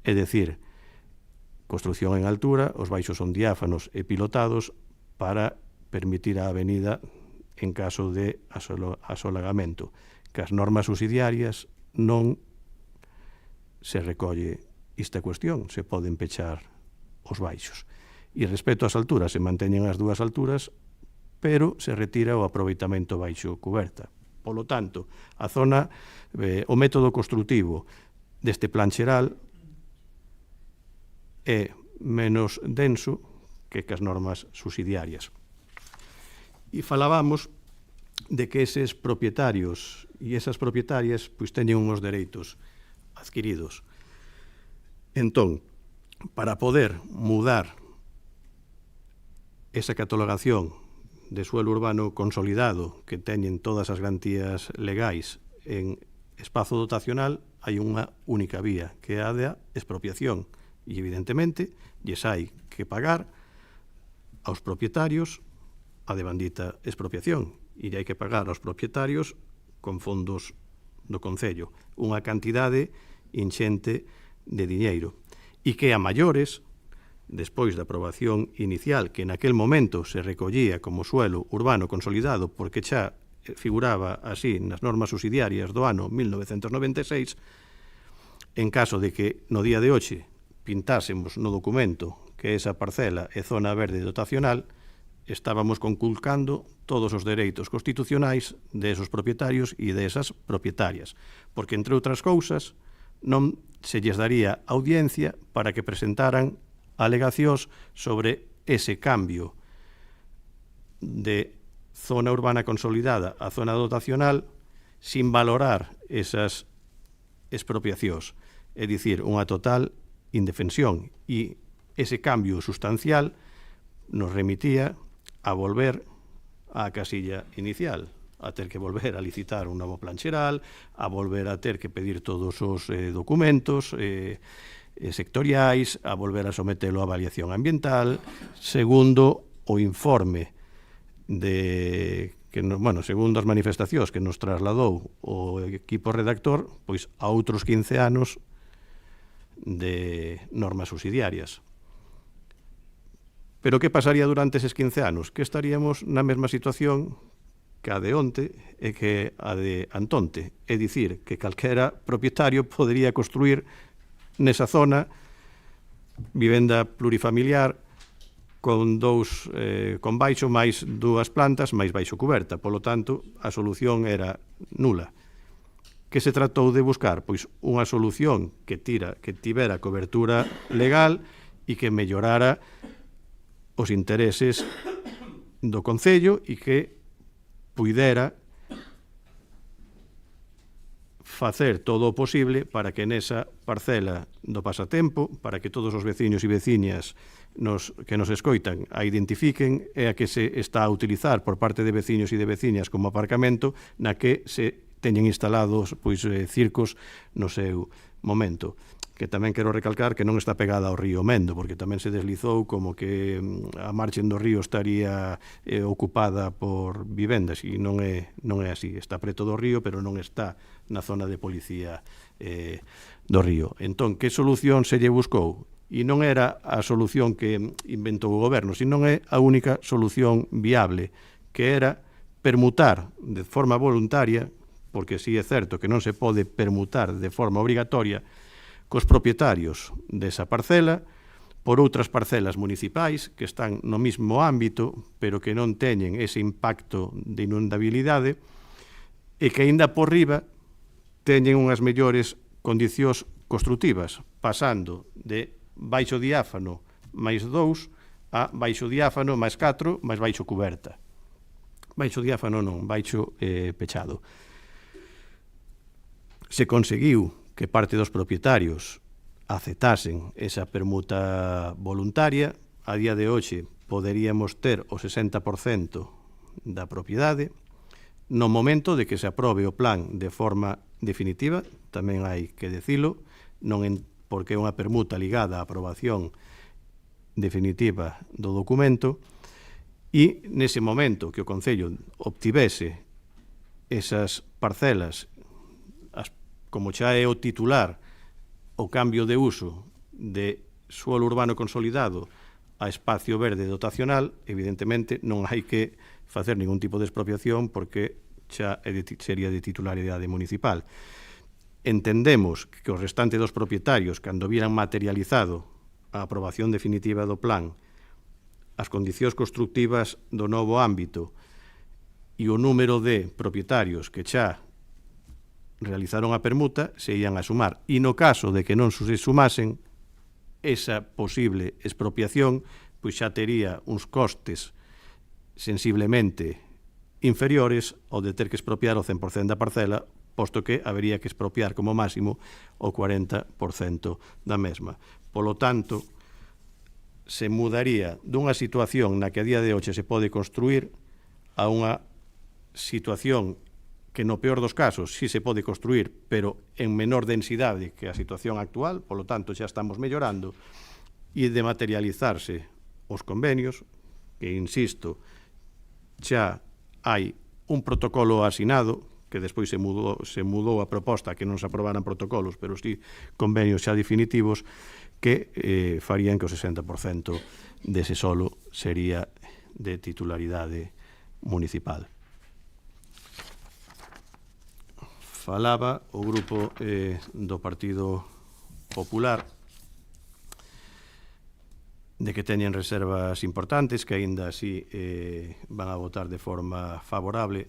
É dicir, construción en altura, os baixos son diáfanos e pilotados para permitir a avenida en caso de asolagamento, que as normas subsidiarias non se recolle esta cuestión, se poden pechar os baixos. E respecto ás alturas, se manteñen as 2 alturas, pero se retira o aproveitamento baixo cuberta. Polo tanto, a zona, o método construtivo deste plan xeral é menos denso que as normas subsidiarias. E falábamos de que eses propietarios e esas propietarias pois teñen uns dereitos adquiridos. Entón, para poder mudar esa catalogación de suelo urbano consolidado que teñen todas as garantías legais en espazo dotacional, hai unha única vía, que é a da expropiación. E, evidentemente, lles hai que pagar aos propietarios a devandita expropiación. E hai que pagar aos propietarios con fondos do Concello unha cantidade inxente de diñeiro. E que a maiores, despois da aprobación inicial, que naquel momento se recollía como suelo urbano consolidado porque xa figuraba así nas normas subsidiarias do ano 1996, en caso de que no día de hoxe pintásemos no documento que esa parcela é zona verde dotacional, estábamos conculcando todos os dereitos constitucionais de esos propietarios e de esas propietarias, porque, entre outras cousas, non se lles daría audiencia para que presentaran alegacións sobre ese cambio de zona urbana consolidada a zona dotacional sin valorar esas expropiacións, é dicir, unha total indefensión, e ese cambio sustancial nos remitía a volver á casilla inicial, a ter que volver a licitar un novo plan xeral, a volver a ter que pedir todos os documentos sectoriais, a volver a sometelo a avaliación ambiental, segundo o informe segundo as manifestacións que nos trasladou o equipo redactor, pois a outros 15 anos de normas subsidiarias. Pero que pasaría durante eses 15 anos? Que estaríamos na mesma situación que a de onte e que a de antonte. É dicir, que calquera propietario podería construir nesa zona vivenda plurifamiliar con baixo máis 2 plantas máis baixo cuberta. Polo tanto, a solución era nula. Que se tratou de buscar? Pois unha solución que tivera cobertura legal e que mellorara os intereses do Concello e que puidera facer todo o posible para que nesa parcela do pasatempo, para que todos os veciños e veciñas que nos escoitan a identifiquen, é a que se está a utilizar por parte de veciños e de veciñas como aparcamento, na que se teñen instalados circos no seu momento. Que tamén quero recalcar que non está pegada ao río Mendo, porque tamén se deslizou como que a marxen do río estaría ocupada por vivendas, e non é así. Está preto do río, pero non está na zona de policía do río. Entón, que solución se lle buscou? E non era a solución que inventou o goberno, sino é a única solución viable, que era permutar de forma voluntaria, porque si é certo que non se pode permutar de forma obrigatoria, cos propietarios desa parcela por outras parcelas municipais que están no mismo ámbito, pero que non teñen ese impacto de inundabilidade e que, aínda por riba, teñen unhas mellores condicións construtivas, pasando de baixo diáfano máis 2 a baixo diáfano máis 4 máis baixo cuberta. Baixo diáfano non, baixo pechado. Se conseguiu que parte dos propietarios aceptasen esa permuta voluntaria. A día de hoxe poderíamos ter o 60% da propiedade. No momento de que se aprobe o plan de forma definitiva, tamén hai que decilo, porque é unha permuta ligada á aprobación definitiva do documento, e nese momento que o Concello obtivese esas parcelas, como xa é o titular, o cambio de uso de suelo urbano consolidado a espacio verde dotacional, evidentemente non hai que facer ningún tipo de expropiación porque xa sería de titularidade municipal. Entendemos que o restante dos propietarios, cando vieran materializado a aprobación definitiva do plan, as condicións constructivas do novo ámbito e o número de propietarios que xa realizaron a permuta, se ian a sumar. E no caso de que non se sumasen, esa posible expropiación pois xa tería uns costes sensiblemente inferiores ao de ter que expropiar o 100% da parcela, posto que habería que expropiar como máximo o 40% da mesma. Polo tanto, se mudaría dunha situación na que a día de hoxe se pode construir a unha situación que no peor dos casos sí se pode construir, pero en menor densidade que a situación actual, polo tanto xa estamos mellorando, e de materializarse os convenios, que, insisto, xa hai un protocolo asinado, que despois se mudou a proposta, que non se aprobaran protocolos, pero sí convenios xa definitivos, que farían que o 60% dese solo sería de titularidade municipal. Falaba o grupo do Partido Popular de que teñen reservas importantes, que aínda así van a votar de forma favorable.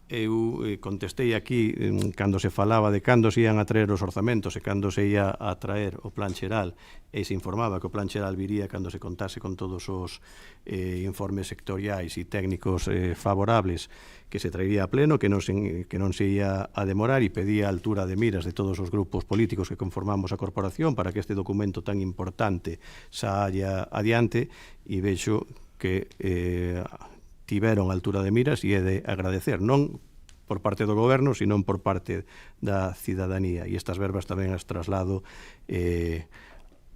Eu contestei aquí cando se falaba de cando se ian a traer os orzamentos e cando se ia a traer o plan xeral, e se informaba que o plan xeral viría cando se contase con todos os informes sectoriais e técnicos favorables, que se traería a pleno, que non se ia a demorar, e pedía a altura de miras de todos os grupos políticos que conformamos a corporación para que este documento tan importante saia adiante, e vexo que tiveron altura de miras e é de agradecer, non por parte do goberno, sino por parte da cidadanía. E estas verbas tamén as traslado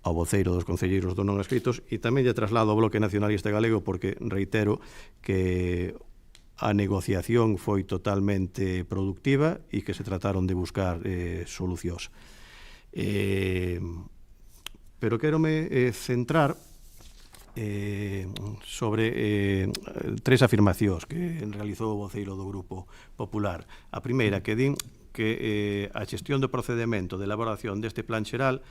ao voceiro dos concelleiros do non escritos, e tamén lle traslado ao Bloque Nacionalista Galego, porque reitero que a negociación foi totalmente productiva e que se trataron de buscar solucións. Pero quérome centrar sobre tres afirmacións que realizou o voceiro do Grupo Popular. A primeira, que din que a xestión do procedemento de elaboración deste plan xeral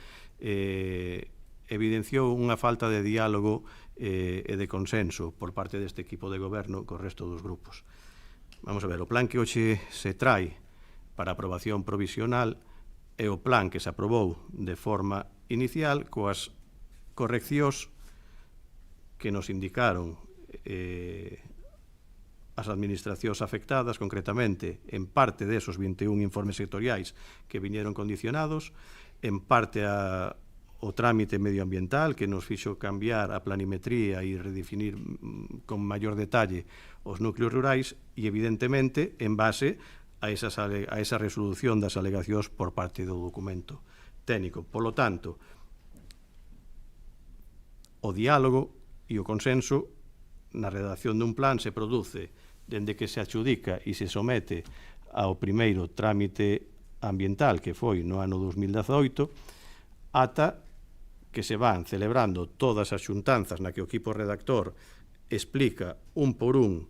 evidenciou unha falta de diálogo e de consenso por parte deste equipo de goberno co resto dos grupos. Vamos a ver, o plan que hoxe se trae para aprobación provisional é o plan que se aprobou de forma inicial coas correccións que nos indicaron as administracións afectadas, concretamente en parte desos 21 informes sectoriais que viñeron condicionados, en parte o trámite medioambiental que nos fixo cambiar a planimetría e redefinir con maior detalle os núcleos rurais, e evidentemente en base a esa resolución das alegacións por parte do documento técnico. Polo tanto, o diálogo e o consenso na redacción dun plan se produce dende que se adxudica e se somete ao primeiro trámite ambiental, que foi no ano 2018, ata que se van celebrando todas as xuntanzas na que o equipo redactor explica un por un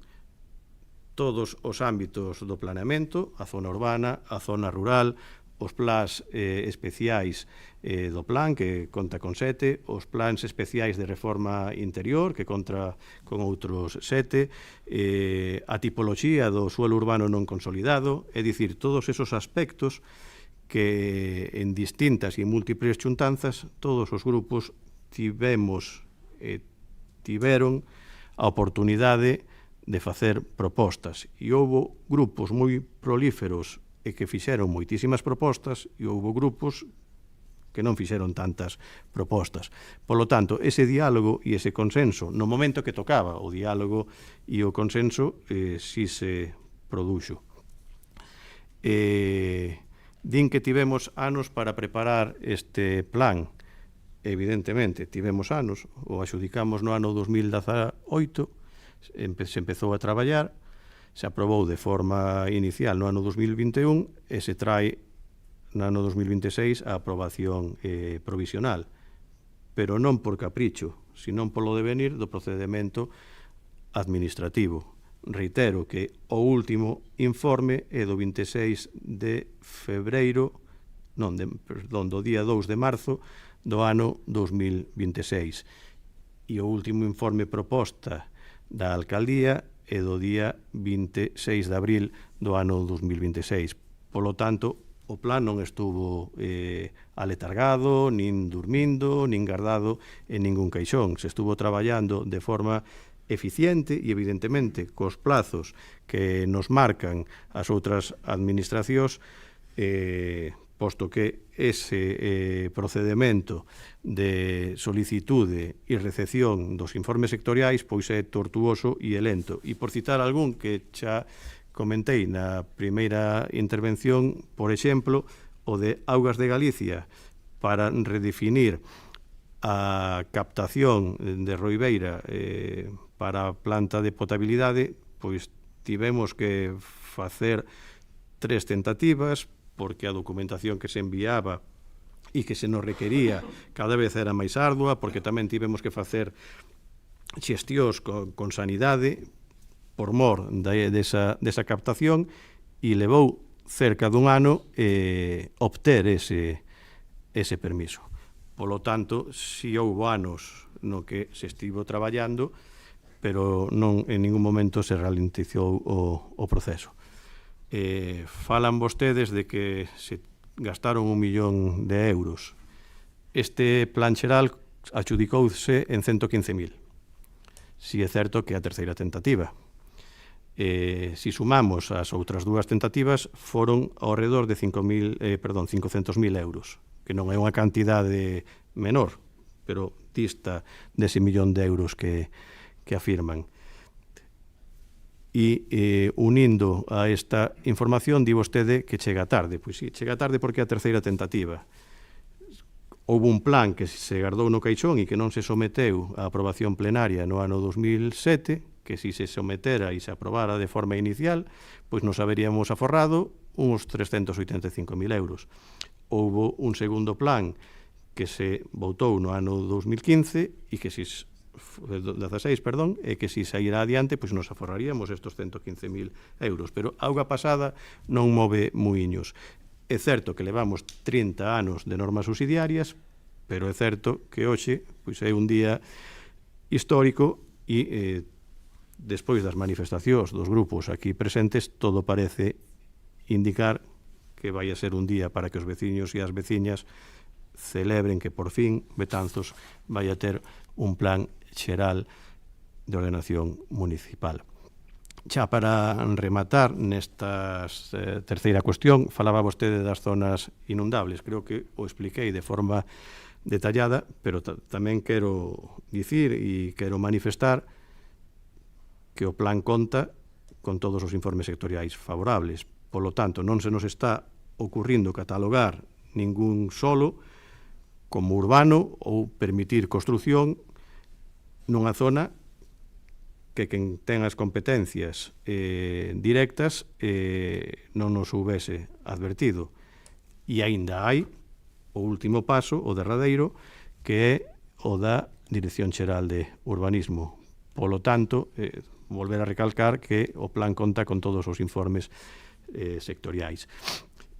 todos os ámbitos do planeamento, a zona urbana, a zona rural, os plans especiais do plan, que conta con 7, os plans especiais de reforma interior, que conta con outros 7, a tipoloxía do suelo urbano non consolidado, é dicir, todos esos aspectos que en distintas e múltiples xuntanzas todos os grupos tiveron a oportunidade de facer propostas, e houbo grupos moi prolíferos e que fixeron moitísimas propostas, e houbo grupos que non fixeron tantas propostas. Polo tanto, ese diálogo e ese consenso, no momento que tocaba o diálogo e o consenso, si se produxo. Din que tivemos anos para preparar este plan. Evidentemente, tivemos anos, o axudicamos no ano 2018, se empezou a traballar, se aprobou de forma inicial no ano 2021 e se trae no ano 2026 a aprobación provisional, pero non por capricho, sino polo devenir do procedemento administrativo. Reitero que o último informe é do 26 de febreiro, do día 2 de marzo do ano 2026, e o último informe proposta da alcaldía é do día 26 de abril do ano 2026. Polo tanto, o plan non estuvo aletargado, nin dormindo, nin guardado en ningún caixón. Se estuvo traballando de forma eficiente e, evidentemente, cos plazos que nos marcan as outras administracións, posto que ese procedimento de solicitude e recepción dos informes sectoriais pois é tortuoso e lento. E por citar algún que xa comentei na primeira intervención, por exemplo, o de Augas de Galicia, para redefinir a captación de Roibeira para a planta de potabilidade, pois tivemos que facer 3 tentativas, porque a documentación que se enviaba e que se nos requería cada vez era máis ardua, porque tamén tivemos que facer xestións con sanidade por mor desa captación, e levou cerca dun ano obter ese permiso. Polo tanto, si houve anos no que se estivo traballando, pero non en ningún momento se ralentizou o proceso. Falan vostedes de que se gastaron 1 millón de euros. Este plan xeral adjudicouse en 115.000. Si é certo que é a terceira tentativa. Si sumamos as outras dúas tentativas, foron ao redor de 500.000 euros, que non é unha cantidade menor, pero dista dese millón de euros que afirman. E unindo a esta información, di vostede que chega tarde. Pois sí, chega tarde porque é a terceira tentativa. Houve un plan que se guardou no caixón e que non se someteu á aprobación plenaria no ano 2007, que si se sometera e se aprobara de forma inicial, pois nos haberíamos aforrado uns 385.000 euros. Houve un segundo plan que se votou no ano 2015 e que si 16, perdón, e que si sairá adiante, pois nos aforraríamos estos 115.000 euros. Pero auga pasada non move muiños. É certo que levamos 30 anos de normas subsidiarias, pero é certo que hoxe pois é un día histórico e despois das manifestacións dos grupos aquí presentes, todo parece indicar que vai a ser un día para que os veciños e as veciñas celebren que por fin Betanzos vai a ter un plan xeral de ordenación municipal. Xa para rematar nesta terceira cuestión, falaba vostede das zonas inundables. Creo que o expliquei de forma detallada, pero tamén quero dicir e quero manifestar que o plan conta con todos os informes sectoriais favorables. Polo tanto, non se nos está ocurrindo catalogar ningún solo como urbano ou permitir construción nunha zona que quen ten as competencias directas non nos houvese advertido. E aínda hai o último paso, o derradeiro, que é o da Dirección Xeral de Urbanismo. Polo tanto, volver a recalcar que o plan conta con todos os informes sectoriais.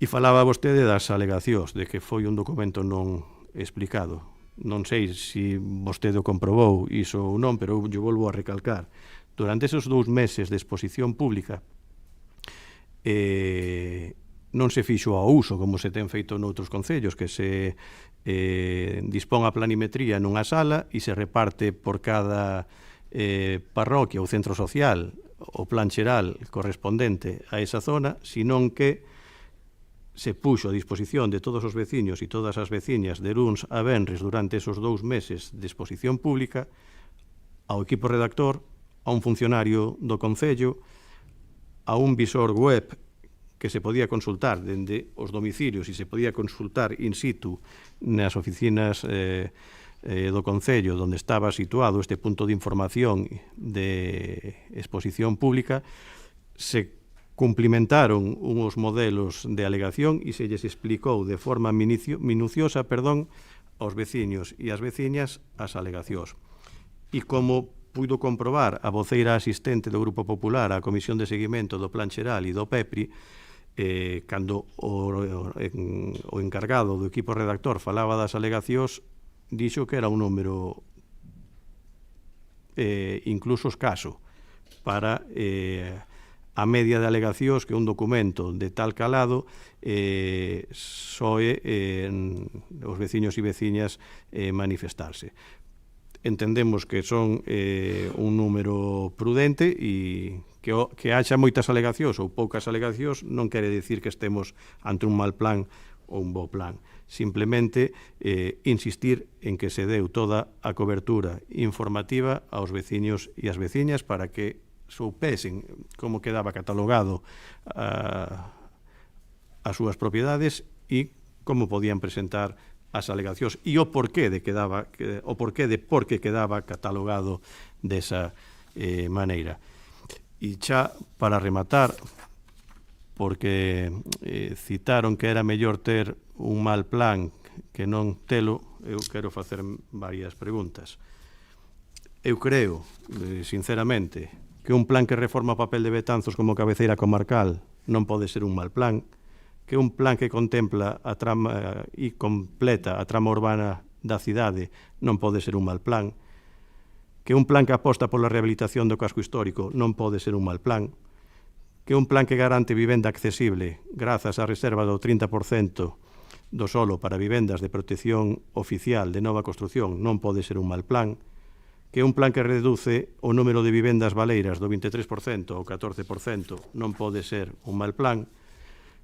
E falaba vostede das alegacións, de que foi un documento non explicado. Non sei se vostede o comprobou iso ou non, pero eu volvo a recalcar. Durante esos 2 meses de exposición pública non se fixo ao uso, como se ten feito noutros concellos, que se dispón a planimetría nunha sala e se reparte por cada parroquia ou centro social o plan xeral correspondente a esa zona, senón que se puxo a disposición de todos os veciños e todas as veciñas de luns a venres durante esos 2 meses de exposición pública ao equipo redactor, a un funcionario do Concello, a un visor web que se podía consultar dende os domicilios e se podía consultar in situ nas oficinas do Concello onde estaba situado este punto de información de exposición pública. Se cumplimentaron uns modelos de alegación e se lles explicou de forma minuciosa aos veciños e as veciñas as alegacións. E como puido comprobar a voceira asistente do Grupo Popular á Comisión de Seguimento do Plan Xeral e do PEPRI, cando o encargado do equipo redactor falaba das alegacións, dixo que era un número incluso escaso para a media de alegacións que un documento de tal calado soe os veciños e veciñas manifestarse. Entendemos que son un número prudente e que haxa moitas alegacións ou poucas alegacións non quere dicir que estemos ante un mal plan ou un bo plan. Simplemente insistir en que se deu toda a cobertura informativa aos veciños e as veciñas para que soupesen como quedaba catalogado as súas propiedades e como podían presentar as alegacións e o porqué de por que quedaba catalogado desa maneira. E xa para rematar, porque citaron que era mellor ter un mal plan que non telo, eu quero facer varias preguntas. Eu creo, sinceramente, que un plan que reforma o papel de Betanzos como cabeceira comarcal non pode ser un mal plan, que un plan que contempla a trama e completa a trama urbana da cidade non pode ser un mal plan, que un plan que aposta pola rehabilitación do casco histórico non pode ser un mal plan, que un plan que garante vivenda accesible grazas á reserva do 30% do solo para vivendas de protección oficial de nova construción non pode ser un mal plan, que un plan que reduce o número de vivendas baleiras do 23% ao 14% non pode ser un mal plan,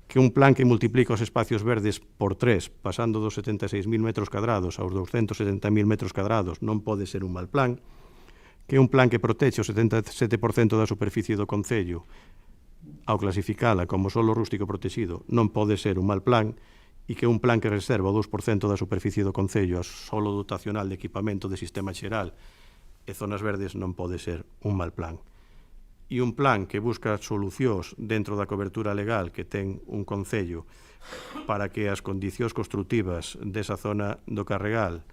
que un plan que multiplica os espacios verdes por 3, pasando dos 76.000 metros cadrados aos 270.000 metros cadrados, non pode ser un mal plan, que un plan que protexe o 77% da superficie do concello ao clasificala como solo rústico protegido non pode ser un mal plan, e que un plan que reserva o 2% da superficie do concello a solo dotacional de equipamento de sistema xeral e zonas verdes non pode ser un mal plan. E un plan que busca solucións dentro da cobertura legal que ten un concello para que as condicións construtivas desa zona do Carregal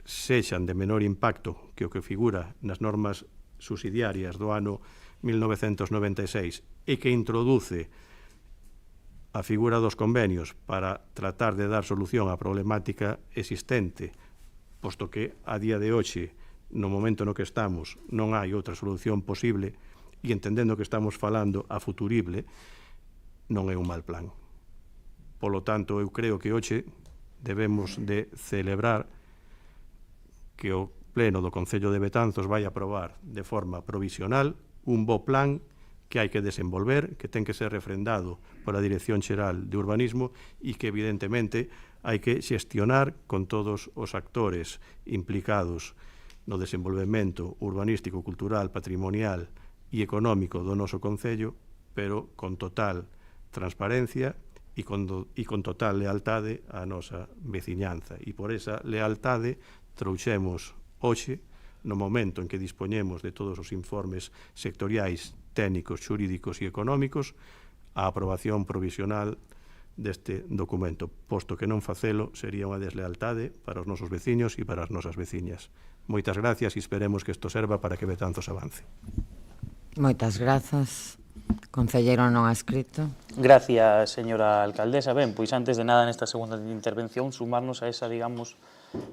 sexan de menor impacto que o que figura nas normas subsidiarias do ano 1996 e que introduce a figura dos convenios para tratar de dar solución á problemática existente, posto que a día de hoxe, no momento no que estamos, non hai outra solución posible, e entendendo que estamos falando a futurible, non é un mal plan. Polo tanto, eu creo que hoxe debemos de celebrar que o Pleno do Concello de Betanzos vai aprobar de forma provisional un bo plan que hai que desenvolver, que ten que ser refrendado pola Dirección Xeral de Urbanismo e que, evidentemente, hai que xestionar con todos os actores implicados no desenvolvemento urbanístico, cultural, patrimonial e económico do noso Concello, pero con total transparencia e con total lealtade á nosa veciñanza. E por esa lealtade trouxemos hoxe, no momento en que dispoñemos de todos os informes sectoriais, técnicos, xurídicos e económicos, a aprobación provisional deste documento, posto que non facelo sería unha deslealtade para os nosos veciños e para as nosas veciñas. Moitas gracias e esperemos que isto serva para que Betanzos avance. Moitas grazas. Concelleiro non adscrito. Gracias, señora alcaldesa. Ben, pois antes de nada nesta segunda intervención sumarnos a esa, digamos,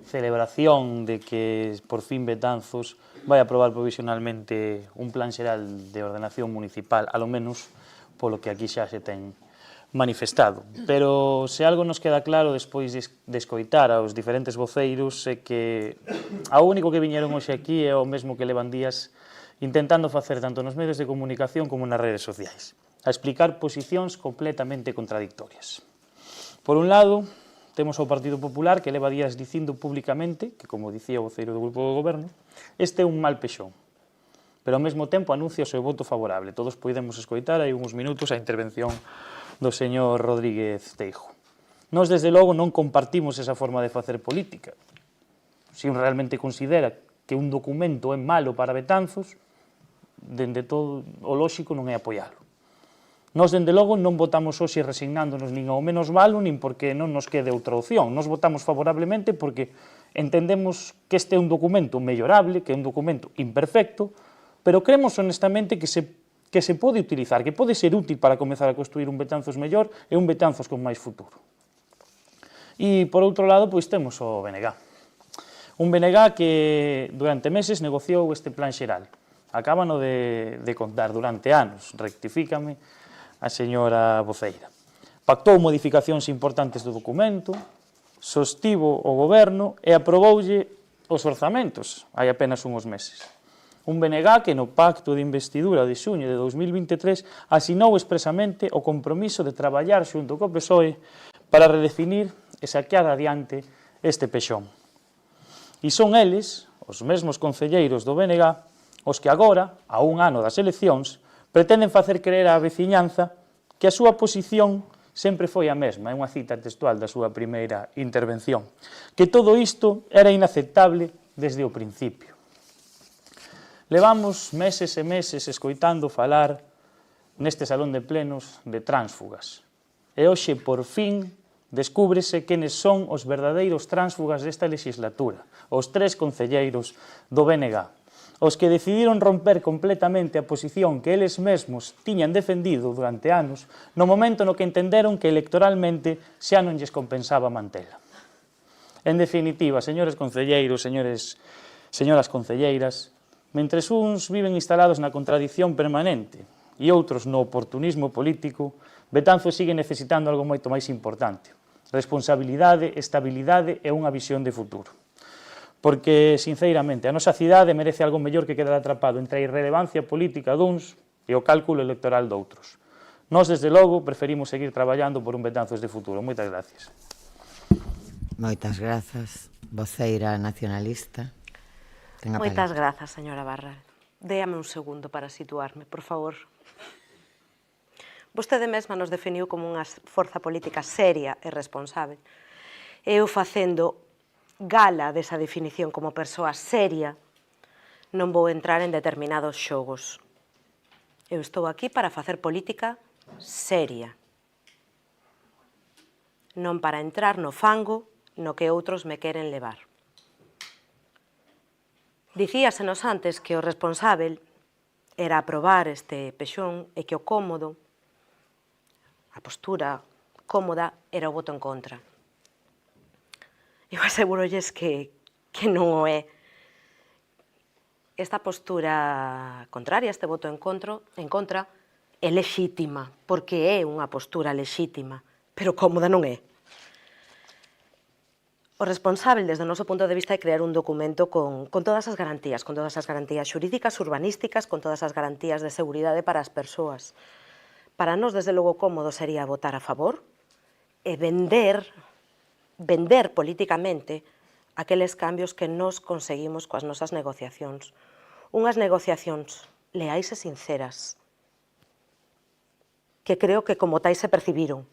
celebración de que por fin Betanzos vai aprobar provisionalmente un plan xeral de ordenación municipal, alo menos polo que aquí xa se ten manifestado. Pero se algo nos queda claro despois de escoitar aos diferentes voceiros é que o único que viñeron hoxe aquí é o mesmo que levan días intentando facer tanto nos medios de comunicación como nas redes sociais, a explicar posicións completamente contradictorias. Por un lado, temos ao Partido Popular que leva días dicindo públicamente que, como dicía o voceiro do Grupo do Goberno, este é un mal pexón, pero ao mesmo tempo anuncia o seu voto favorable. Todos podemos escoitar hai uns minutos a intervención do señor Rodríguez Teijo. Nós, desde logo, non compartimos esa forma de facer política. Se un realmente considera que un documento é malo para Betanzos, dende todo o lóxico non é apoialo. Nós, dende logo, non votamos hoxe resignándonos nin ao menos malo, nin porque non nos quede outra opción. Nós votamos favorablemente porque entendemos que este é un documento mellorable, que é un documento imperfecto, pero creemos honestamente que se pode utilizar, que pode ser útil para comezar a construir un Betanzos mellor e un Betanzos con máis futuro. E, por outro lado, pois temos o BNG. Un BNG que durante meses negociou este plan xeral, Acábano de contar durante anos, rectifícame a señora voceira. Pactou modificacións importantes do documento, sostivo o goberno e aproboulle os orzamentos hai apenas uns meses. Un BNG que no pacto de investidura de xuño de 2023 asinou expresamente o compromiso de traballar xunto co PSOE para redefinir e saquear adiante este pexón. E son eles, os mesmos concelleiros do BNG, os que agora, a un ano das eleccións, pretenden facer creer á veciñanza que a súa posición sempre foi a mesma, é unha cita textual da súa primeira intervención, que todo isto era inaceptable desde o principio. Levamos meses e meses escoitando falar neste salón de plenos de tránsfugas. E hoxe, por fin, descúbrese quenes son os verdadeiros tránsfugas desta legislatura, os 3 concelleiros do BNG, os que decidiron romper completamente a posición que eles mesmos tiñan defendido durante anos no momento no que entenderon que electoralmente xa non lles compensaba mantela. En definitiva, señores concelleiros, señoras concelleiras, mentres uns viven instalados na contradición permanente e outros no oportunismo político, Betanzos sigue necesitando algo moito máis importante: responsabilidade, estabilidade e unha visión de futuro. Porque, sinceramente, a nosa cidade merece algo mellor que quedar atrapado entre a irrelevancia política duns e o cálculo electoral doutros. Nós, desde logo, preferimos seguir traballando por un Betanzos de futuro. Moitas gracias. Moitas grazas, voceira nacionalista. Moitas grazas, señora Barral. Déame un segundo para situarme, por favor. Vostede mesma nos definiu como unha forza política seria e responsável. Eu facendo gala desa definición como persoa seria, non vou entrar en determinados xogos. Eu estou aquí para facer política seria. Non para entrar no fango no que outros me queren levar. Dicíasenos antes que o responsável era aprobar este pexón e que o cómodo, a postura cómoda, era o voto en contra. Eu asegurolles que non o é. Esta postura contraria, este voto en contra, é lexítima, porque é unha postura lexítima, pero cómoda non é. O responsável, desde o noso punto de vista, é crear un documento con todas as garantías xurídicas, urbanísticas, con todas as garantías de seguridade para as persoas. Para nós, desde logo, cómodo sería votar a favor e vender políticamente aqueles cambios que nos conseguimos coas nosas negociacións. Unhas negociacións leais e sinceras, que creo que como tais se percibiron,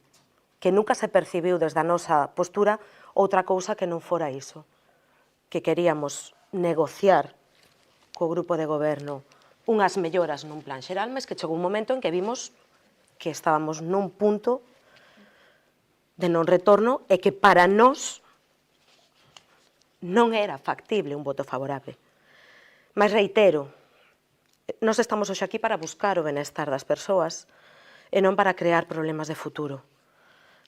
que nunca se percibiu desde a nosa postura outra cousa que non fora iso, que queríamos negociar co grupo de goberno unhas melloras nun plan xeral, mas que chegou un momento en que vimos que estábamos nun punto de non retorno e que para nós non era factible un voto favorable. Mas reitero, nós estamos hoxe aquí para buscar o benestar das persoas e non para crear problemas de futuro.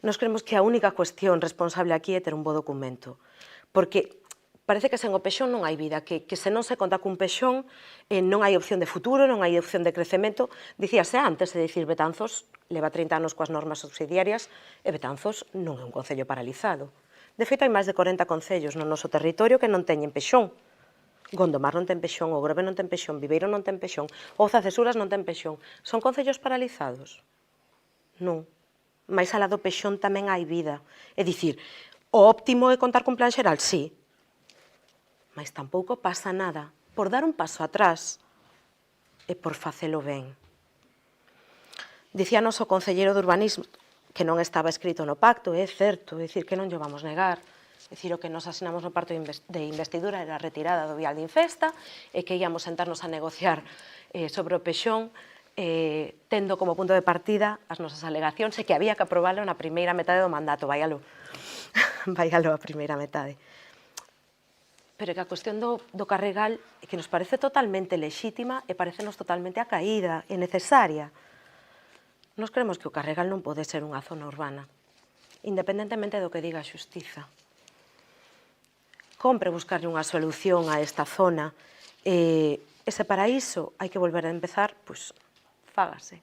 Nós creemos que a única cuestión responsable aquí é ter un bo documento, porque parece que sen o pexón non hai vida, que se non se conta cun pexón non hai opción de futuro, non hai opción de crecemento. Dicíase antes de dicir Betanzos leva 30 anos coas normas subsidiarias e Betanzos non é un concello paralizado. De feito, hai máis de 40 concellos no noso territorio que non teñen pexón. Gondomar non ten pexón, o Grove non ten pexón, Viveiro non ten pexón, Ouza Cesuras non ten pexón. Son concellos paralizados? Non. Mais alá do pexón tamén hai vida. É dicir, o óptimo é contar cun plan xeral? Sí. Mais tampouco pasa nada por dar un paso atrás e por facelo ben. Dicíanos o concelleiro de urbanismo que non estaba escrito no pacto, é certo, é dicir, que non lle vamos negar. É dicir, o que nos asinamos no pacto de investidura era a retirada do vial de Infesta e que íamos sentarnos a negociar sobre o pexón tendo como punto de partida as nosas alegacións e que había que aprobalo na primeira metade do mandato, váialo a primeira metade. Pero que a cuestión do Carregal é que nos parece totalmente lexítima e parecenos totalmente acaída e necesaria. Nos creemos que o Carregal non pode ser unha zona urbana, independentemente do que diga a xustiza. Compre buscarlle unha solución a esta zona E se para iso hai que volver a empezar, pois fágase.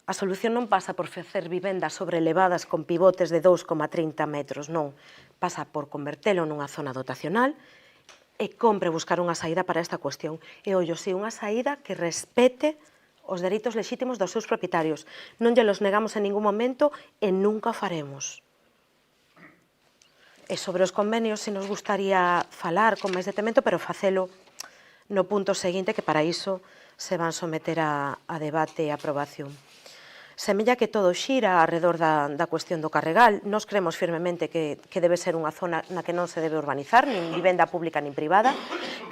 A solución non pasa por facer vivendas sobrelevadas con pivotes de 2,30 metros, non. Pasa por convertelo nunha zona dotacional e compre buscar unha saída para esta cuestión. E ollo, si, unha saída que respete os dereitos lexítimos dos seus propietarios. Non lle los negamos en ningún momento e nunca o faremos. E sobre os convenios, se nos gustaría falar con máis detemento, pero facelo no punto seguinte, que para iso se van someter a debate e aprobación. Semella que todo xira alrededor da cuestión do Carregal. Nos creemos firmemente que debe ser unha zona na que non se debe urbanizar, nin vivenda pública nin privada.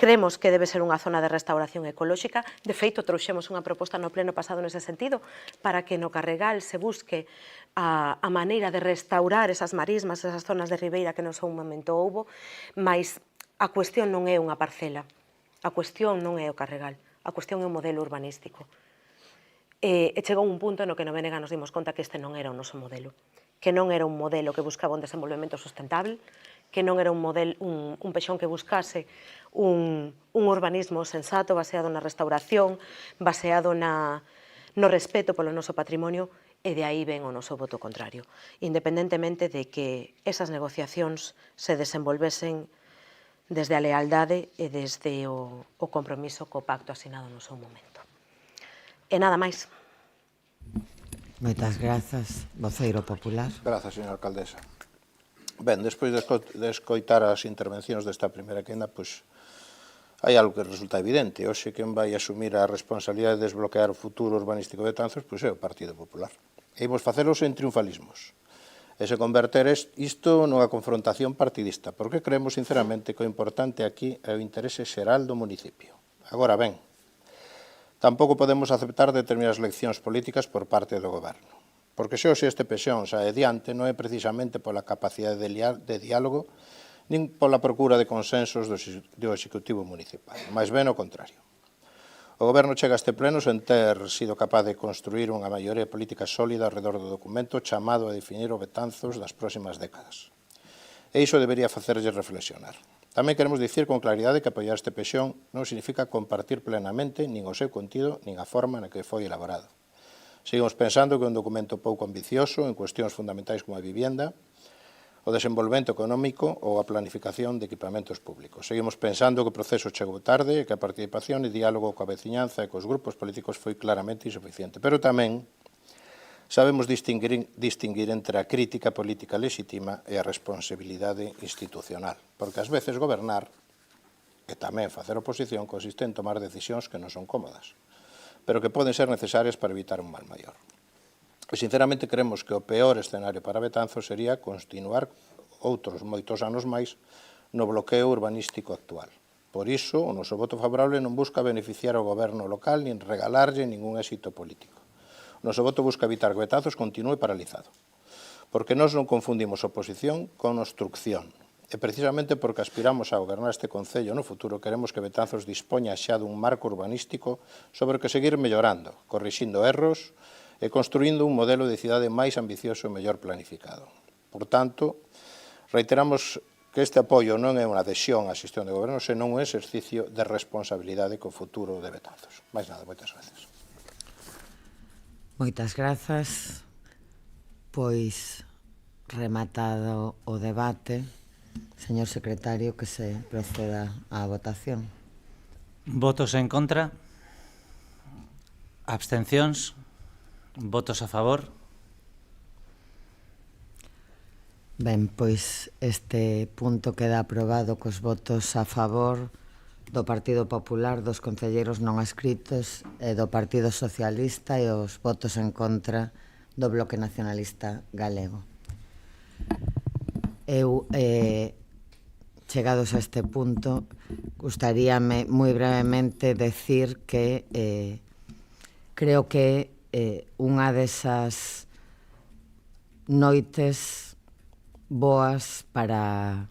Creemos que debe ser unha zona de restauración ecolóxica. De feito, trouxemos unha proposta no pleno pasado nese sentido, para que no Carregal se busque a maneira de restaurar esas marismas, esas zonas de ribeira que no seu momento houbo, mas a cuestión non é unha parcela, a cuestión non é o Carregal, a cuestión é o modelo urbanístico. E chegou un punto no que no BNG nos dimos conta que este non era o noso modelo, que non era un modelo que buscaba un desenvolvemento sustentable, que non era un pexón que buscase un urbanismo sensato, baseado na restauración, baseado no respeto polo noso patrimonio, e de aí ven o noso voto contrario, independentemente de que esas negociacións se desenvolvesen desde a lealdade e desde o compromiso co pacto asinado no seu momento. E nada máis. Moitas grazas, voceiro popular. Grazas, señora alcaldesa. Ben, despois de escoitar as intervencións desta primeira quenda, pois hai algo que resulta evidente. Hoxe quen vai asumir a responsabilidade de desbloquear o futuro urbanístico de Betanzos, pois é o Partido Popular. E imos facelos en triunfalismos. E se converter isto nunha confrontación partidista, porque creemos sinceramente que o importante aquí é o interese xeral do municipio. Agora ben, tampouco podemos aceptar determinadas leccións políticas por parte do goberno, porque se hoxe este pexón sae adiante non é precisamente pola capacidade de diálogo nin pola procura de consensos do Executivo Municipal, máis ben o contrario. O goberno chega a este pleno sen ter sido capaz de construir unha maioría política sólida alrededor do documento chamado a definir o Betanzos das próximas décadas. E iso debería facerlle reflexionar. Tamén queremos dicir con claridade que apoiar este pexón non significa compartir plenamente nin o seu contido nin a forma na que foi elaborado. Seguimos pensando que é un documento pouco ambicioso en cuestións fundamentais como a vivienda, o desenvolvemento económico ou a planificación de equipamentos públicos. Seguimos pensando que o proceso chegou tarde e que a participación e diálogo coa veciñanza e cos grupos políticos foi claramente insuficiente. Pero tamén sabemos distinguir entre a crítica política lexítima e a responsabilidade institucional, porque ás veces gobernar e tamén facer oposición consiste en tomar decisións que non son cómodas, pero que poden ser necesarias para evitar un mal maior. E sinceramente creemos que o peor escenario para Betanzos sería continuar outros moitos anos máis no bloqueo urbanístico actual. Por iso, o noso voto favorable non busca beneficiar o goberno local nin regalarlle ningún éxito político. O noso voto busca evitar que Betanzos continúe paralizado, porque nós non confundimos oposición con obstrucción. E precisamente porque aspiramos a gobernar este concello no futuro, queremos que Betanzos dispoña xa dun marco urbanístico sobre o que seguir mellorando, corrixindo erros e construindo un modelo de cidade máis ambicioso e mellor planificado. Por tanto, reiteramos que este apoio non é unha adhesión á xestión de goberno, senón un exercicio de responsabilidade co futuro de Betanzos. Mais nada, moitas gracias. Moitas grazas. Pois, rematado o debate, señor secretario, que se proceda á votación. Votos en contra? Abstencións? Votos a favor? Ben, pois este punto queda aprobado cos votos a favor do Partido Popular, dos concelleiros non adscritos e do Partido Socialista e os votos en contra do Bloque Nacionalista Galego. Eu, chegados a este punto, gustaríame moi brevemente decir que creo que unha desas noites boas para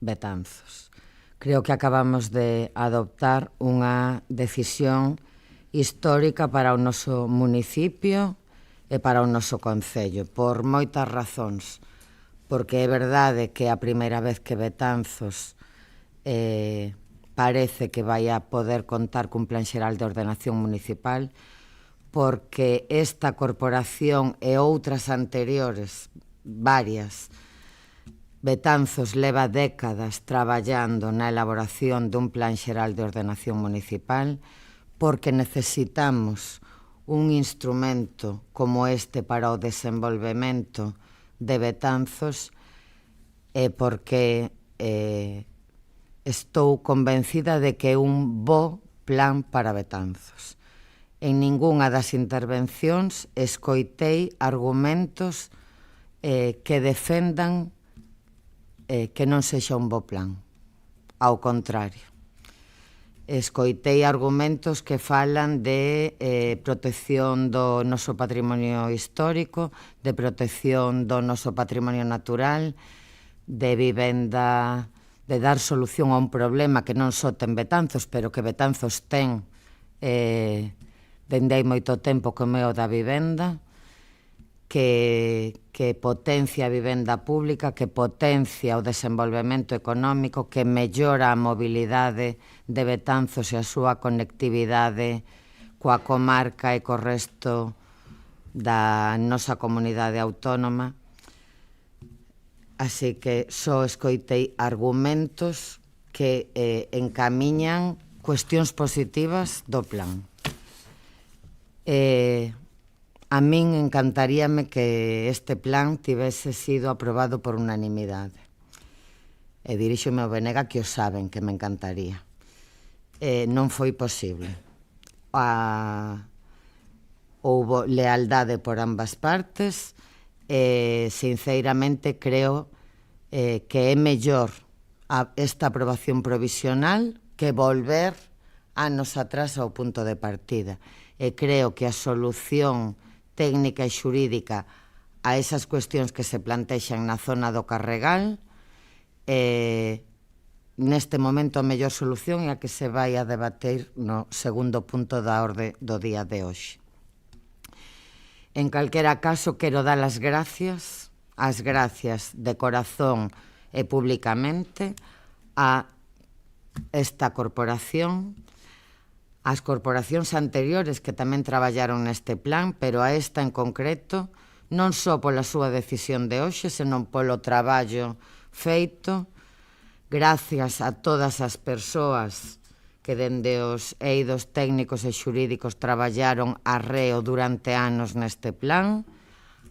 Betanzos. Creo que acabamos de adoptar unha decisión histórica para o noso municipio e para o noso concello, por moitas razóns. Porque é verdade que é a primeira vez que Betanzos parece que vai a poder contar cun plan xeral de ordenación municipal, porque esta corporación e outras anteriores, varias, Betanzos leva décadas traballando na elaboración dun plan xeral de ordenación municipal, porque necesitamos un instrumento como este para o desenvolvemento de Betanzos e porque estou convencida de que é un bo plan para Betanzos. En ningunha das intervencións escoitei argumentos que defendan que non sexa un bo plan. Ao contrario. Escoitei argumentos que falan de protección do noso patrimonio histórico, de protección do noso patrimonio natural, de vivenda, de dar solución a un problema que non só ten Betanzos, pero que Betanzos ten dende hai moito tempo, como é o da vivenda, que potencia a vivenda pública, que potencia o desenvolvemento económico, que mellora a mobilidade de Betanzos e a súa conectividade coa comarca e co resto da nosa comunidade autónoma. Así que só escoitei argumentos que encamiñan cuestións positivas do plan. A min encantaríame que este plan tivese sido aprobado por unanimidade. E diríxome ao Benega que o saben, que me encantaría. Non foi posible. Houbo lealdade por ambas partes e, sinceramente, creo que é mellor esta aprobación provisional que volver anos atrás ao punto de partida. E creo que a solución técnica e xurídica a esas cuestións que se plantexan na zona do Carregal, neste momento a mellor solución é a que se vai a debater no segundo punto da orde do día de hoxe. En calquera caso, quero dar as gracias de corazón e públicamente a esta corporación, as corporacións anteriores que tamén traballaron neste plan, pero a esta en concreto, non só pola súa decisión de hoxe, senón polo traballo feito, gracias a todas as persoas que dende os eidos técnicos e xurídicos traballaron arreo durante anos neste plan,